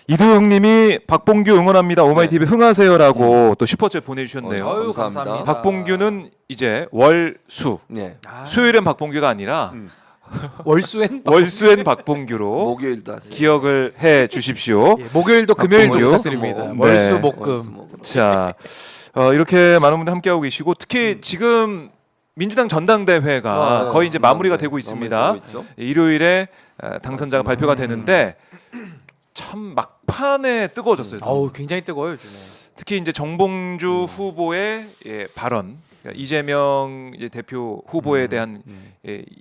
Speaker 1: 이도영님이 박봉규 응원합니다. 오마이TV 흥하세요라고 또 슈퍼챗 보내주셨네요.
Speaker 3: 아유,
Speaker 2: 감사합니다.
Speaker 3: 감사합니다.
Speaker 1: 박봉규는 이제 월수
Speaker 2: 네.
Speaker 1: 수요일엔 박봉규가 아니라
Speaker 3: 월수엔
Speaker 1: 월수엔 박봉규로
Speaker 2: 목요일도 하세요.
Speaker 1: 기억을 해 주십시오.
Speaker 3: 예, 목요일도 금요일도
Speaker 1: 박봉규.
Speaker 3: 부탁드립니다.
Speaker 2: 네.
Speaker 3: 월수 목금.
Speaker 1: 자, 이렇게 많은 분들 함께하고 계시고 특히 지금 민주당 전당대회가 거의 이제 마무리가 되고 있습니다. 일요일에 당선자가 발표가 되는데 참 막판에 뜨거워졌어요.
Speaker 3: 어우 굉장히 뜨거워요 요즘에.
Speaker 1: 특히 이제 정봉주 후보의 발언, 그러니까 이재명 이제 대표 후보에 대한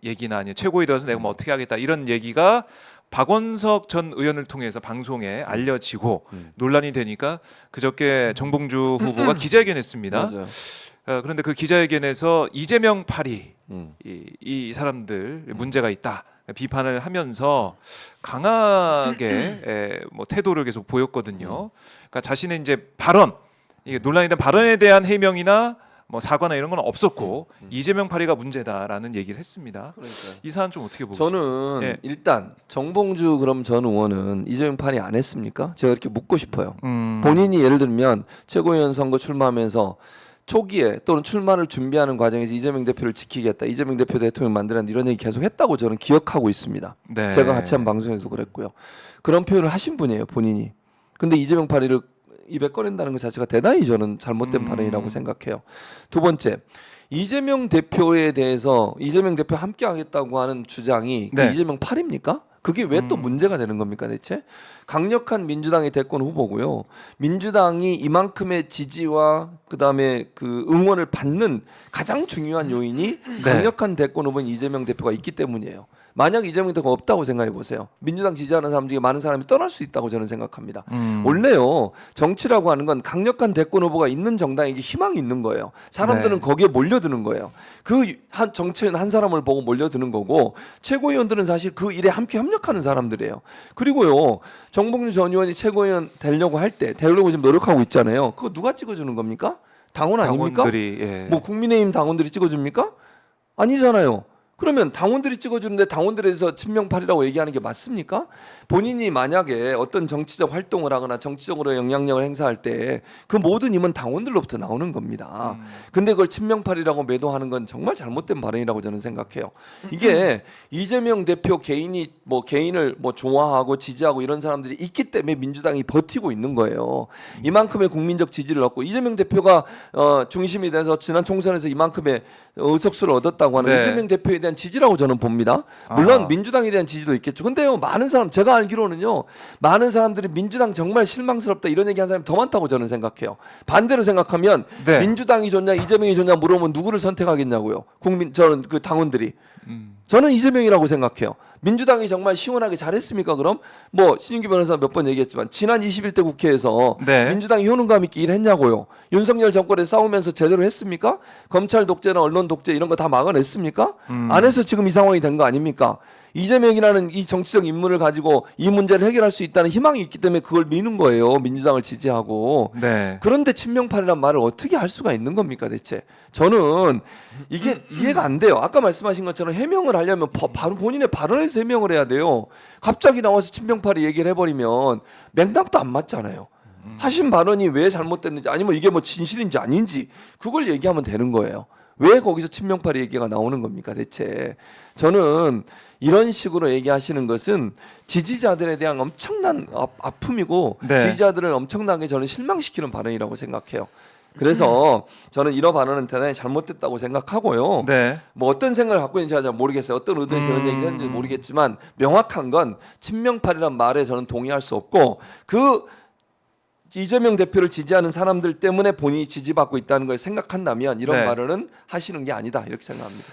Speaker 1: 얘기나 아니 최고위 들어서 내가 뭐 어떻게 하겠다 이런 얘기가 박원석 전 의원을 통해서 방송에 알려지고 논란이 되니까 그저께 정봉주 후보가 기자회견했습니다.
Speaker 2: 맞아요.
Speaker 1: 그런데 그 기자회견에서 이재명 파리 이 사람들 문제가 있다. 비판을 하면서 강하게 뭐 태도를 계속 보였거든요. 그러니까 자신의 이제 발언, 이게 논란이 된 발언에 대한 해명이나 뭐 사과나 이런 건 없었고 이재명 파리가 문제다라는 얘기를 했습니다.
Speaker 2: 그러니까요.
Speaker 1: 이 사안 좀 어떻게 보세요?
Speaker 2: 저는
Speaker 1: 예.
Speaker 2: 일단 정봉주 그럼 전 의원은 이재명 판이 안 했습니까? 제가 이렇게 묻고 싶어요. 본인이 예를 들면 최고위원 선거 출마하면서 초기에 또는 출마를 준비하는 과정에서 이재명 대표를 지키겠다, 이재명 대표 대통령 만들었는데 이런 얘기 계속 했다고 저는 기억하고 있습니다.
Speaker 1: 네.
Speaker 2: 제가 같이 한 방송에서도 그랬고요. 그런 표현을 하신 분이에요, 본인이. 근데 이재명 파리를 입에 꺼낸다는 것 자체가 대단히 저는 잘못된 발언이라고 생각해요. 두 번째, 이재명 대표에 대해서 이재명 대표 함께 하겠다고 하는 주장이 그
Speaker 1: 네.
Speaker 2: 이재명 팔입니까? 그게 왜 또 문제가 되는 겁니까 대체? 강력한 민주당의 대권 후보고요. 민주당이 이만큼의 지지와 그다음에 그 응원을 받는 가장 중요한 요인이 강력한 대권 후보인 이재명 대표가 있기 때문이에요. 만약 이재명 대표가 없다고 생각해 보세요. 민주당 지지하는 사람 중에 많은 사람이 떠날 수 있다고 저는 생각합니다. 원래요 정치라고 하는 건 강력한 대권 후보가 있는 정당에게 희망이 있는 거예요. 사람들은
Speaker 1: 네.
Speaker 2: 거기에 몰려드는 거예요. 그 한 정치인 한 사람을 보고 몰려드는 거고 최고위원들은 사실 그 일에 함께 협력하는 사람들이에요. 그리고요 정봉주 전 의원이 최고위원 되려고 할 때 되려고 지금 노력하고 있잖아요. 그거 누가 찍어주는 겁니까? 당원 아닙니까?
Speaker 1: 당원들이 예.
Speaker 2: 뭐 국민의힘 당원들이 찍어줍니까? 아니잖아요. 그러면 당원들이 찍어주는데 당원들에서 친명팔이라고 얘기하는 게 맞습니까? 본인이 만약에 어떤 정치적 활동을 하거나 정치적으로 영향력을 행사할 때 그 모든 힘은 당원들로부터 나오는 겁니다. 근데 그걸 친명팔이라고 매도하는 건 정말 잘못된 발언이라고 저는 생각해요. 이게 이재명 대표 개인이 뭐 개인을 뭐 좋아하고 지지하고 이런 사람들이 있기 때문에 민주당이 버티고 있는 거예요. 이만큼의 국민적 지지를 얻고 이재명 대표가 중심이 돼서 지난 총선에서 이만큼의 의석수를 얻었다고 하는
Speaker 1: 네.
Speaker 2: 이재명 대표에 대한 지지라고 저는 봅니다. 물론 민주당에 대한 지지도 있겠죠. 근데요, 많은 사람 제가 알기로는요, 많은 사람들이 민주당 정말 실망스럽다 이런 얘기하는 사람이 더 많다고 저는 생각해요. 반대로 생각하면
Speaker 1: 네.
Speaker 2: 민주당이 좋냐 이재명이 좋냐 물어보면 누구를 선택하겠냐고요. 저는 그 당원들이. 저는 이재명이라고 생각해요. 민주당이 정말 시원하게 잘했습니까? 그럼 뭐 신인규 변호사 몇 번 얘기했지만 지난 21대 국회에서
Speaker 1: 네.
Speaker 2: 민주당이 효능감 있게 일했냐고요. 윤석열 정권에 싸우면서 제대로 했습니까? 검찰 독재나 언론 독재 이런 거 다 막아냈습니까? 안 해서 지금 이 상황이 된 거 아닙니까? 이재명이라는 이 정치적 인물을 가지고 이 문제를 해결할 수 있다는 희망이 있기 때문에 그걸 미는 거예요. 민주당을 지지하고.
Speaker 1: 네.
Speaker 2: 그런데 친명팔이란 말을 어떻게 할 수가 있는 겁니까 대체? 저는 이게 이해가 안 돼요. 아까 말씀하신 것처럼 해명을 하려면 바로 본인의 발언에서 해명을 해야 돼요. 갑자기 나와서 친명팔이 얘기를 해버리면 맥락도 안 맞잖아요. 하신 발언이 왜 잘못됐는지 아니면 이게 뭐 진실인지 아닌지 그걸 얘기하면 되는 거예요. 왜 거기서 친명팔이 얘기가 나오는 겁니까 대체? 저는 이런 식으로 얘기하시는 것은 지지자들에 대한 엄청난 아픔이고
Speaker 1: 네.
Speaker 2: 지지자들을 엄청나게 저는 실망시키는 발언이라고 생각해요. 그래서 저는 이런 발언은 대단히 잘못됐다고 생각하고요.
Speaker 1: 네.
Speaker 2: 뭐 어떤 생각을 갖고 있는지 잘 모르겠어요. 어떤 의도에서 이런 얘기를 했는지 모르겠지만 명확한 건 친명팔이란 말에 저는 동의할 수 없고 그 이재명 대표를 지지하는 사람들 때문에 본인이 지지받고 있다는 걸 생각한다면 이런
Speaker 1: 네.
Speaker 2: 발언은 하시는 게 아니다 이렇게 생각합니다.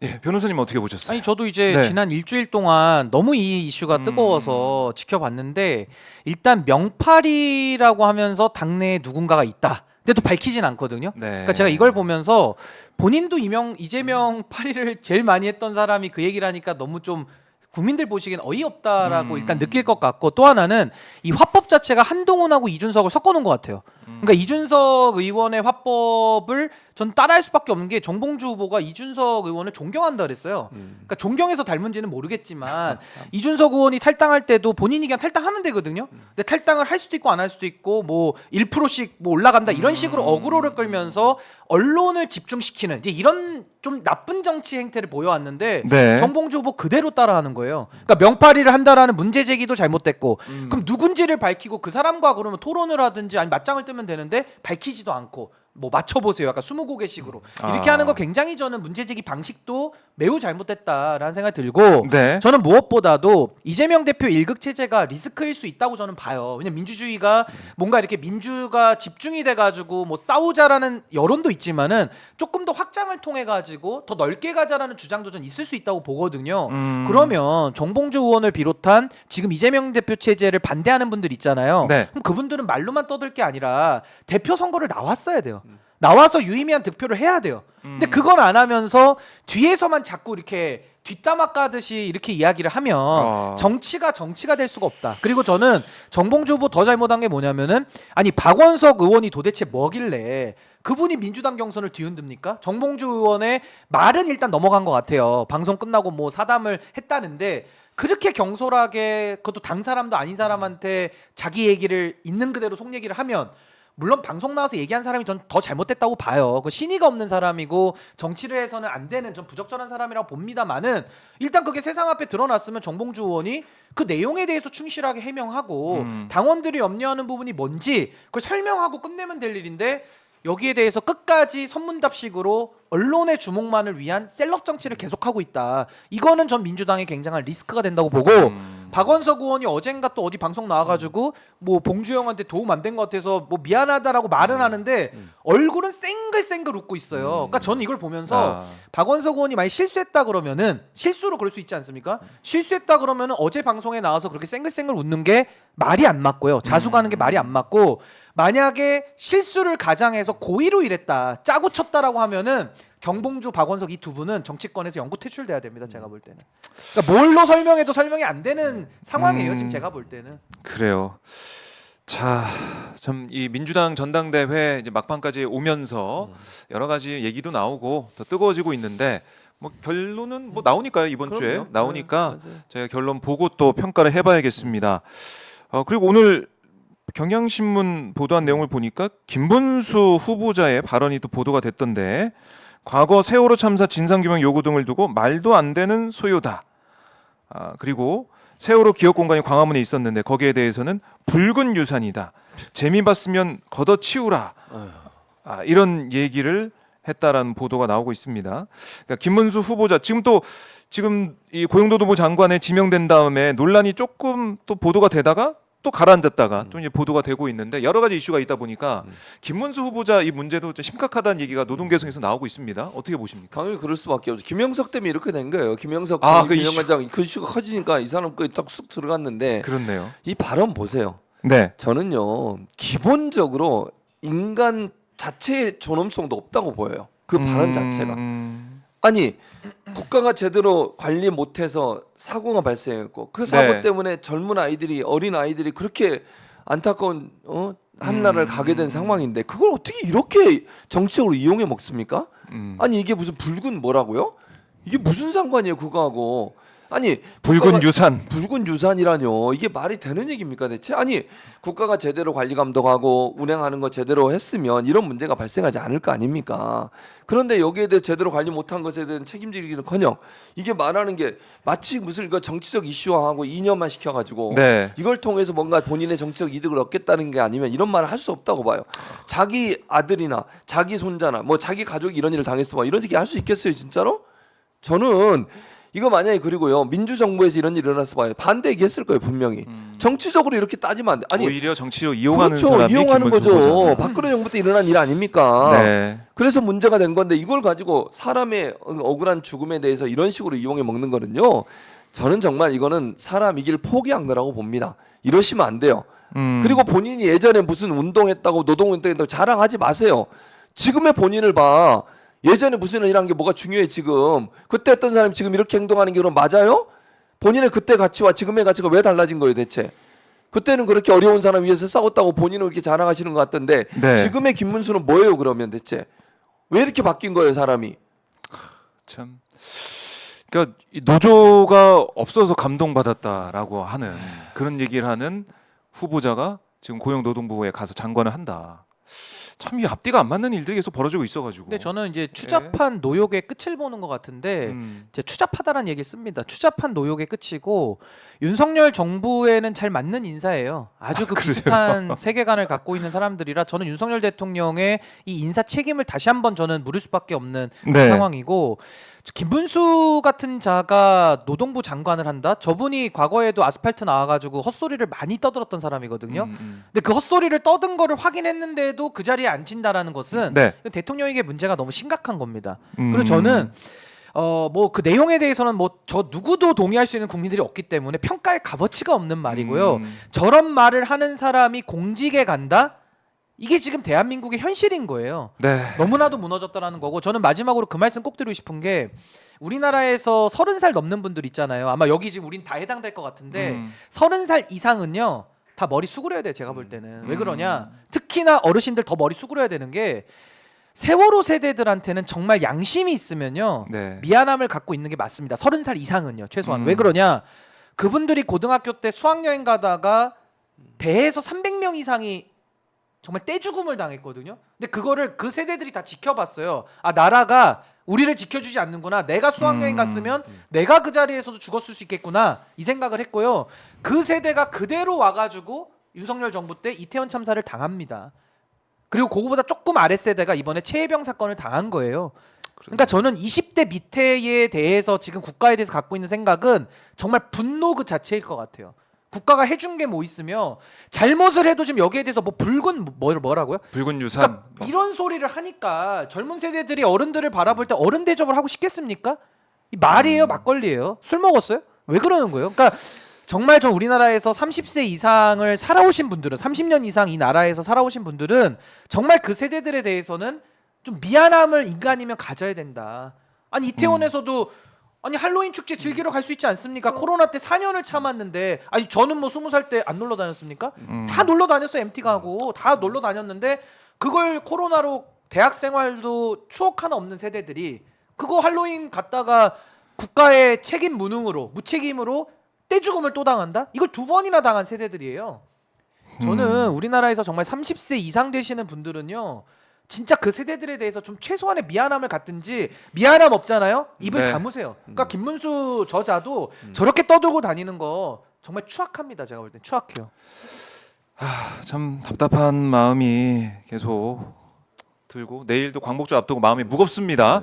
Speaker 1: 예, 변호사님 어떻게 보셨어요?
Speaker 3: 아니 저도 이제
Speaker 1: 네.
Speaker 3: 지난 일주일 동안 너무 이 이슈가 뜨거워서 지켜봤는데 일단 명팔이라고 하면서 당내에 누군가가 있다. 근데 또 밝히진 않거든요.
Speaker 1: 네.
Speaker 3: 그러니까 제가 이걸 보면서 본인도 이재명 팔이를 제일 많이 했던 사람이 그 얘기를 하니까 너무 좀 국민들 보시기엔 어이없다라고 일단 느낄 것 같고 또 하나는 이 화법 자체가 한동훈하고 이준석을 섞어놓은 것 같아요. 그러니까 이준석 의원의 화법을 전 따라할 수밖에 없는 게 정봉주 후보가 이준석 의원을 존경한다 그랬어요. 그러니까 존경해서 닮은지는 모르겠지만 이준석 의원이 탈당할 때도 본인이 그냥 탈당하면 되거든요. 근데 탈당을 할 수도 있고 안 할 수도 있고 뭐 1%씩 뭐 올라간다 이런 식으로 어그로를 끌면서 언론을 집중시키는 이제 이런 좀 나쁜 정치 행태를 보여왔는데
Speaker 1: 네.
Speaker 3: 정봉주 후보 그대로 따라하는 거예요. 그러니까 명팔이를 한다라는 문제 제기도 잘못됐고 그럼 누군지를 밝히고 그 사람과 그러면 토론을 하든지 아니 맞짱을 뜨면 되는데 밝히지도 않고 뭐 맞춰보세요. 약간 스무고개식으로 이렇게 하는 거 굉장히 저는 문제제기 방식도 매우 잘못됐다라는 생각이 들고
Speaker 1: 네.
Speaker 3: 저는 무엇보다도 이재명 대표 일극 체제가 리스크일 수 있다고 저는 봐요. 왜냐면 민주주의가 뭔가 이렇게 민주가 집중이 돼가지고 뭐 싸우자라는 여론도 있지만은 조금 더 확장을 통해 가지고 더 넓게 가자라는 주장도 전 있을 수 있다고 보거든요. 그러면 정봉주 의원을 비롯한 지금 이재명 대표 체제를 반대하는 분들 있잖아요.
Speaker 1: 네.
Speaker 3: 그럼 그분들은 말로만 떠들 게 아니라 대표 선거를 나왔어야 돼요. 나와서 유의미한 득표를 해야 돼요. 근데 그걸 안 하면서 뒤에서만 자꾸 이렇게 뒷담화 까듯이 이렇게 이야기를 하면 정치가 될 수가 없다. 그리고 저는 정봉주 후보 더 잘못한 게 뭐냐면은 아니 박원석 의원이 도대체 뭐길래 그분이 민주당 경선을 뒤흔듭니까? 정봉주 의원의 말은 일단 넘어간 것 같아요. 방송 끝나고 뭐 사담을 했다는데 그렇게 경솔하게 그것도 당 사람도 아닌 사람한테 자기 얘기를 있는 그대로 속 얘기를 하면 물론 방송 나와서 얘기한 사람이 전 더 잘못됐다고 봐요. 그 신의가 없는 사람이고 정치를 해서는 안 되는 전 부적절한 사람이라고 봅니다만은 일단 그게 세상 앞에 드러났으면 정봉주 의원이 그 내용에 대해서 충실하게 해명하고 당원들이 염려하는 부분이 뭔지 그걸 설명하고 끝내면 될 일인데 여기에 대해서 끝까지 선문답식으로 언론의 주목만을 위한 셀럽 정치를 계속하고 있다. 이거는 전 민주당에 굉장한 리스크가 된다고 보고 박원석 의원이 어젠가 또 어디 방송 나와가지고 뭐 봉주영한테 도움 안 된 것 같아서 뭐 미안하다라고 말은 하는데 얼굴은 쌩글쌩글 웃고 있어요. 그러니까 저는 이걸 보면서 박원석 의원이 만약 실수했다 그러면은 실수로 그럴 수 있지 않습니까? 실수했다 그러면은 어제 방송에 나와서 그렇게 쌩글쌩글 웃는 게 말이 안 맞고요. 자수가는 게 말이 안 맞고 만약에 실수를 가장해서 고의로 이랬다 짜고 쳤다라고 하면은 정봉주, 박원석 이 두 분은 정치권에서 영구 퇴출돼야 됩니다. 제가 볼 때는. 그러니까 뭘로 설명해도 설명이 안 되는 상황이에요. 지금 제가 볼 때는.
Speaker 1: 그래요. 자, 참 이 민주당 전당대회 이제 막판까지 오면서 여러 가지 얘기도 나오고 더 뜨거워지고 있는데 뭐 결론은 뭐 나오니까요 이번 주에
Speaker 2: 그럼요.
Speaker 1: 나오니까
Speaker 2: 네, 맞아요.
Speaker 1: 제가 결론 보고 또 평가를 해봐야겠습니다. 그리고 오늘 경향신문 보도한 내용을 보니까 김문수 후보자의 발언이 또 보도가 됐던데 과거 세월호 참사 진상규명 요구 등을 두고 말도 안 되는 소요다. 그리고 세월호 기억 공간이 광화문에 있었는데 거기에 대해서는 붉은 유산이다. 재미 봤으면 걷어치우라. 이런 얘기를 했다라는 보도가 나오고 있습니다. 그러니까 김문수 후보자 지금 이 고용노동부 장관에 지명된 다음에 논란이 조금 또 보도가 되다가 또 가라앉았다가 또 이제 보도가 되고 있는데 여러 가지 이슈가 있다 보니까 김문수 후보자 이 문제도 좀 심각하다는 얘기가 노동계층에서 나오고 있습니다. 어떻게 보십니까?
Speaker 2: 당연히 그럴 수밖에 없죠. 김영석 때문에 이렇게 된 거예요. 김영석
Speaker 1: 그 이슈.
Speaker 2: 비영관장 그 이슈가 커지니까 이 사람 거에 딱 쑥 들어갔는데
Speaker 1: 그렇네요.
Speaker 2: 이 발언 보세요.
Speaker 1: 네.
Speaker 2: 저는요 기본적으로 인간 자체의 존엄성도 없다고 보여요. 그 발언 자체가. 아니 국가가 제대로 관리 못해서 사고가 발생했고 그 사고
Speaker 1: 네.
Speaker 2: 때문에 젊은 아이들이 어린 아이들이 그렇게 안타까운 한나라를 가게 된 상황인데 그걸 어떻게 이렇게 정치적으로 이용해 먹습니까? 아니 이게 무슨 붉은 뭐라고요? 이게 무슨 상관이에요 그거하고? 아니
Speaker 1: 붉은 유산.
Speaker 2: 붉은 유산이라뇨. 이게 말이 되는 얘기입니까 대체? 아니 국가가 제대로 관리 감독하고 운행하는 거 제대로 했으면 이런 문제가 발생하지 않을 거 아닙니까? 그런데 여기에 대해 제대로 관리 못한 것에 대한 책임지기는커녕 이게 말하는 게 마치 무슨 이거 정치적 이슈화하고 이념화 시켜가지고
Speaker 1: 네.
Speaker 2: 이걸 통해서 뭔가 본인의 정치적 이득을 얻겠다는 게 아니면 이런 말을 할 수 없다고 봐요. 자기 아들이나 자기 손자나 뭐 자기 가족이 이런 일을 당했어 봐 이런 얘기 할 수 있겠어요 진짜로? 저는 이거 만약에 그리고요 민주정부에서 이런 일이 일어났어 봐요 반대 얘기했을 거예요 분명히. 정치적으로 이렇게 따지면 안 돼. 아니
Speaker 1: 오히려 정치로 이용하는
Speaker 2: 그렇죠.
Speaker 1: 사람이
Speaker 2: 이용하는
Speaker 1: 김문수
Speaker 2: 거죠.
Speaker 1: 후보자.
Speaker 2: 박근혜 정부 때 일어난 일 아닙니까?
Speaker 1: 네.
Speaker 2: 그래서 문제가 된 건데 이걸 가지고 사람의 억울한 죽음에 대해서 이런 식으로 이용해 먹는 거는요. 저는 정말 이거는 사람 이길 포기한 거라고 봅니다. 이러시면 안 돼요. 그리고 본인이 예전에 무슨 운동했다고 노동운동했다고 자랑하지 마세요. 지금의 본인을 봐. 예전에 무슨 일이란 게 뭐가 중요해 지금. 그때 했던 사람이 지금 이렇게 행동하는 게 그럼 맞아요? 본인의 그때 가치와 지금의 가치가 왜 달라진 거예요 대체? 그때는 그렇게 어려운 사람 위해서 싸웠다고 본인은 이렇게 자랑하시는 것 같던데
Speaker 1: 네.
Speaker 2: 지금의 김문수는 뭐예요 그러면 대체? 왜 이렇게 바뀐 거예요 사람이?
Speaker 1: 참. 그러니까 이 노조가 없어서 감동받았다라고 하는 그런 얘기를 하는 후보자가 지금 고용노동부에 가서 장관을 한다. 참 이 앞뒤가 안 맞는 일들이 계속 벌어지고 있어가지고.
Speaker 3: 근데 저는 이제 추잡한 노욕의 끝을 보는 것 같은데 이제 추잡하다라는 얘기 씁니다. 추잡한 노욕의 끝이고 윤석열 정부에는 잘 맞는 인사예요. 아주 그 비슷한 세계관을 갖고 있는 사람들이라 저는 윤석열 대통령의 이 인사 책임을 다시 한번 저는 물을 수밖에 없는
Speaker 1: 네.
Speaker 3: 상황이고 김문수 같은 자가 노동부 장관을 한다? 저분이 과거에도 아스팔트 나와가지고 헛소리를 많이 떠들었던 사람이거든요. 근데 그 헛소리를 떠든 거를 확인했는데도 그 자리에 앉힌다라는 것은
Speaker 1: 네.
Speaker 3: 대통령에게 문제가 너무 심각한 겁니다. 그리고 저는 뭐 그 내용에 대해서는 뭐 저 누구도 동의할 수 있는 국민들이 없기 때문에 평가할 값어치가 없는 말이고요. 저런 말을 하는 사람이 공직에 간다? 이게 지금 대한민국의 현실인 거예요.
Speaker 1: 네.
Speaker 3: 너무나도 무너졌다라는 거고 저는 마지막으로 그 말씀 꼭 드리고 싶은 게 우리나라에서 30살 넘는 분들 있잖아요. 아마 여기 지금 우린 다 해당될 것 같은데 30살 이상은요. 다 머리 수그려야 돼요. 제가 볼 때는. 왜 그러냐? 특히나 어르신들 더 머리 수그려야 되는 게 세월호 세대들한테는 정말 양심이 있으면요.
Speaker 1: 네.
Speaker 3: 미안함을 갖고 있는 게 맞습니다. 30살 이상은요. 최소한. 왜 그러냐? 그분들이 고등학교 때 수학여행 가다가 배에서 300명 이상이 정말 떼죽음을 당했거든요. 근데 그거를 그 세대들이 다 지켜봤어요. 아 나라가 우리를 지켜주지 않는구나. 내가 수학여행 갔으면 내가 그 자리에서도 죽었을 수 있겠구나. 이 생각을 했고요. 그 세대가 그대로 와가지고 윤석열 정부 때 이태원 참사를 당합니다. 그리고 그거보다 조금 아래 세대가 이번에 최혜병 사건을 당한 거예요. 그러니까 저는 20대 밑에에 대해서 지금 국가에 대해서 갖고 있는 생각은 정말 분노 그 자체일 것 같아요. 국가가 해준 게 뭐 있으며 잘못을 해도 지금 여기에 대해서 뭐 붉은 뭐라고요?
Speaker 1: 붉은 유산.
Speaker 3: 그러니까 이런 소리를 하니까 젊은 세대들이 어른들을 바라볼 때 어른 대접을 하고 싶겠습니까? 이 말이에요, 막걸리예요. 술 먹었어요? 왜 그러는 거예요? 그러니까 정말 저 우리나라에서 30세 이상을 살아오신 분들은 30년 이상 이 나라에서 살아오신 분들은 정말 그 세대들에 대해서는 좀 미안함을 인간이면 가져야 된다. 아니 이태원에서도 아니 할로윈 축제 즐기러 갈 수 있지 않습니까? 코로나 때 4년을 참았는데 아니 저는 뭐 20살 때 안 놀러 다녔습니까? 다 놀러 다녔어요. MT 가고 다 놀러 다녔는데 그걸 코로나로 대학 생활도 추억 하나 없는 세대들이 그거 할로윈 갔다가 국가의 책임 무능으로 무책임으로 떼죽음을 또 당한다? 이걸 2번이나 당한 세대들이에요. 저는 우리나라에서 정말 30세 이상 되시는 분들은요. 진짜 그 세대들에 대해서 좀 최소한의 미안함을 갖든지 미안함 없잖아요. 입을
Speaker 1: 네.
Speaker 3: 다무세요. 그러니까 김문수 저자도 저렇게 떠들고 다니는 거 정말 추악합니다. 제가 볼 땐 추악해요.
Speaker 1: 참 답답한 마음이 계속 들고 내일도 광복절 앞두고 마음이 무겁습니다.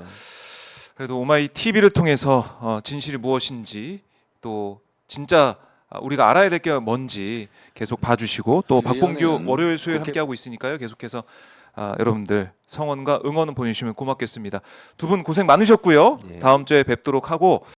Speaker 1: 그래도 오마이 TV를 통해서 진실이 무엇인지 또 진짜 우리가 알아야 될 게 뭔지 계속 봐주시고 또 박봉규
Speaker 2: 내년에는
Speaker 1: 월요일 수요일
Speaker 2: 그렇게-
Speaker 1: 함께하고 있으니까요. 계속해서 여러분들 성원과 응원은 보내주시면 고맙겠습니다. 두 분 고생 많으셨고요.
Speaker 2: 예.
Speaker 1: 다음 주에 뵙도록 하고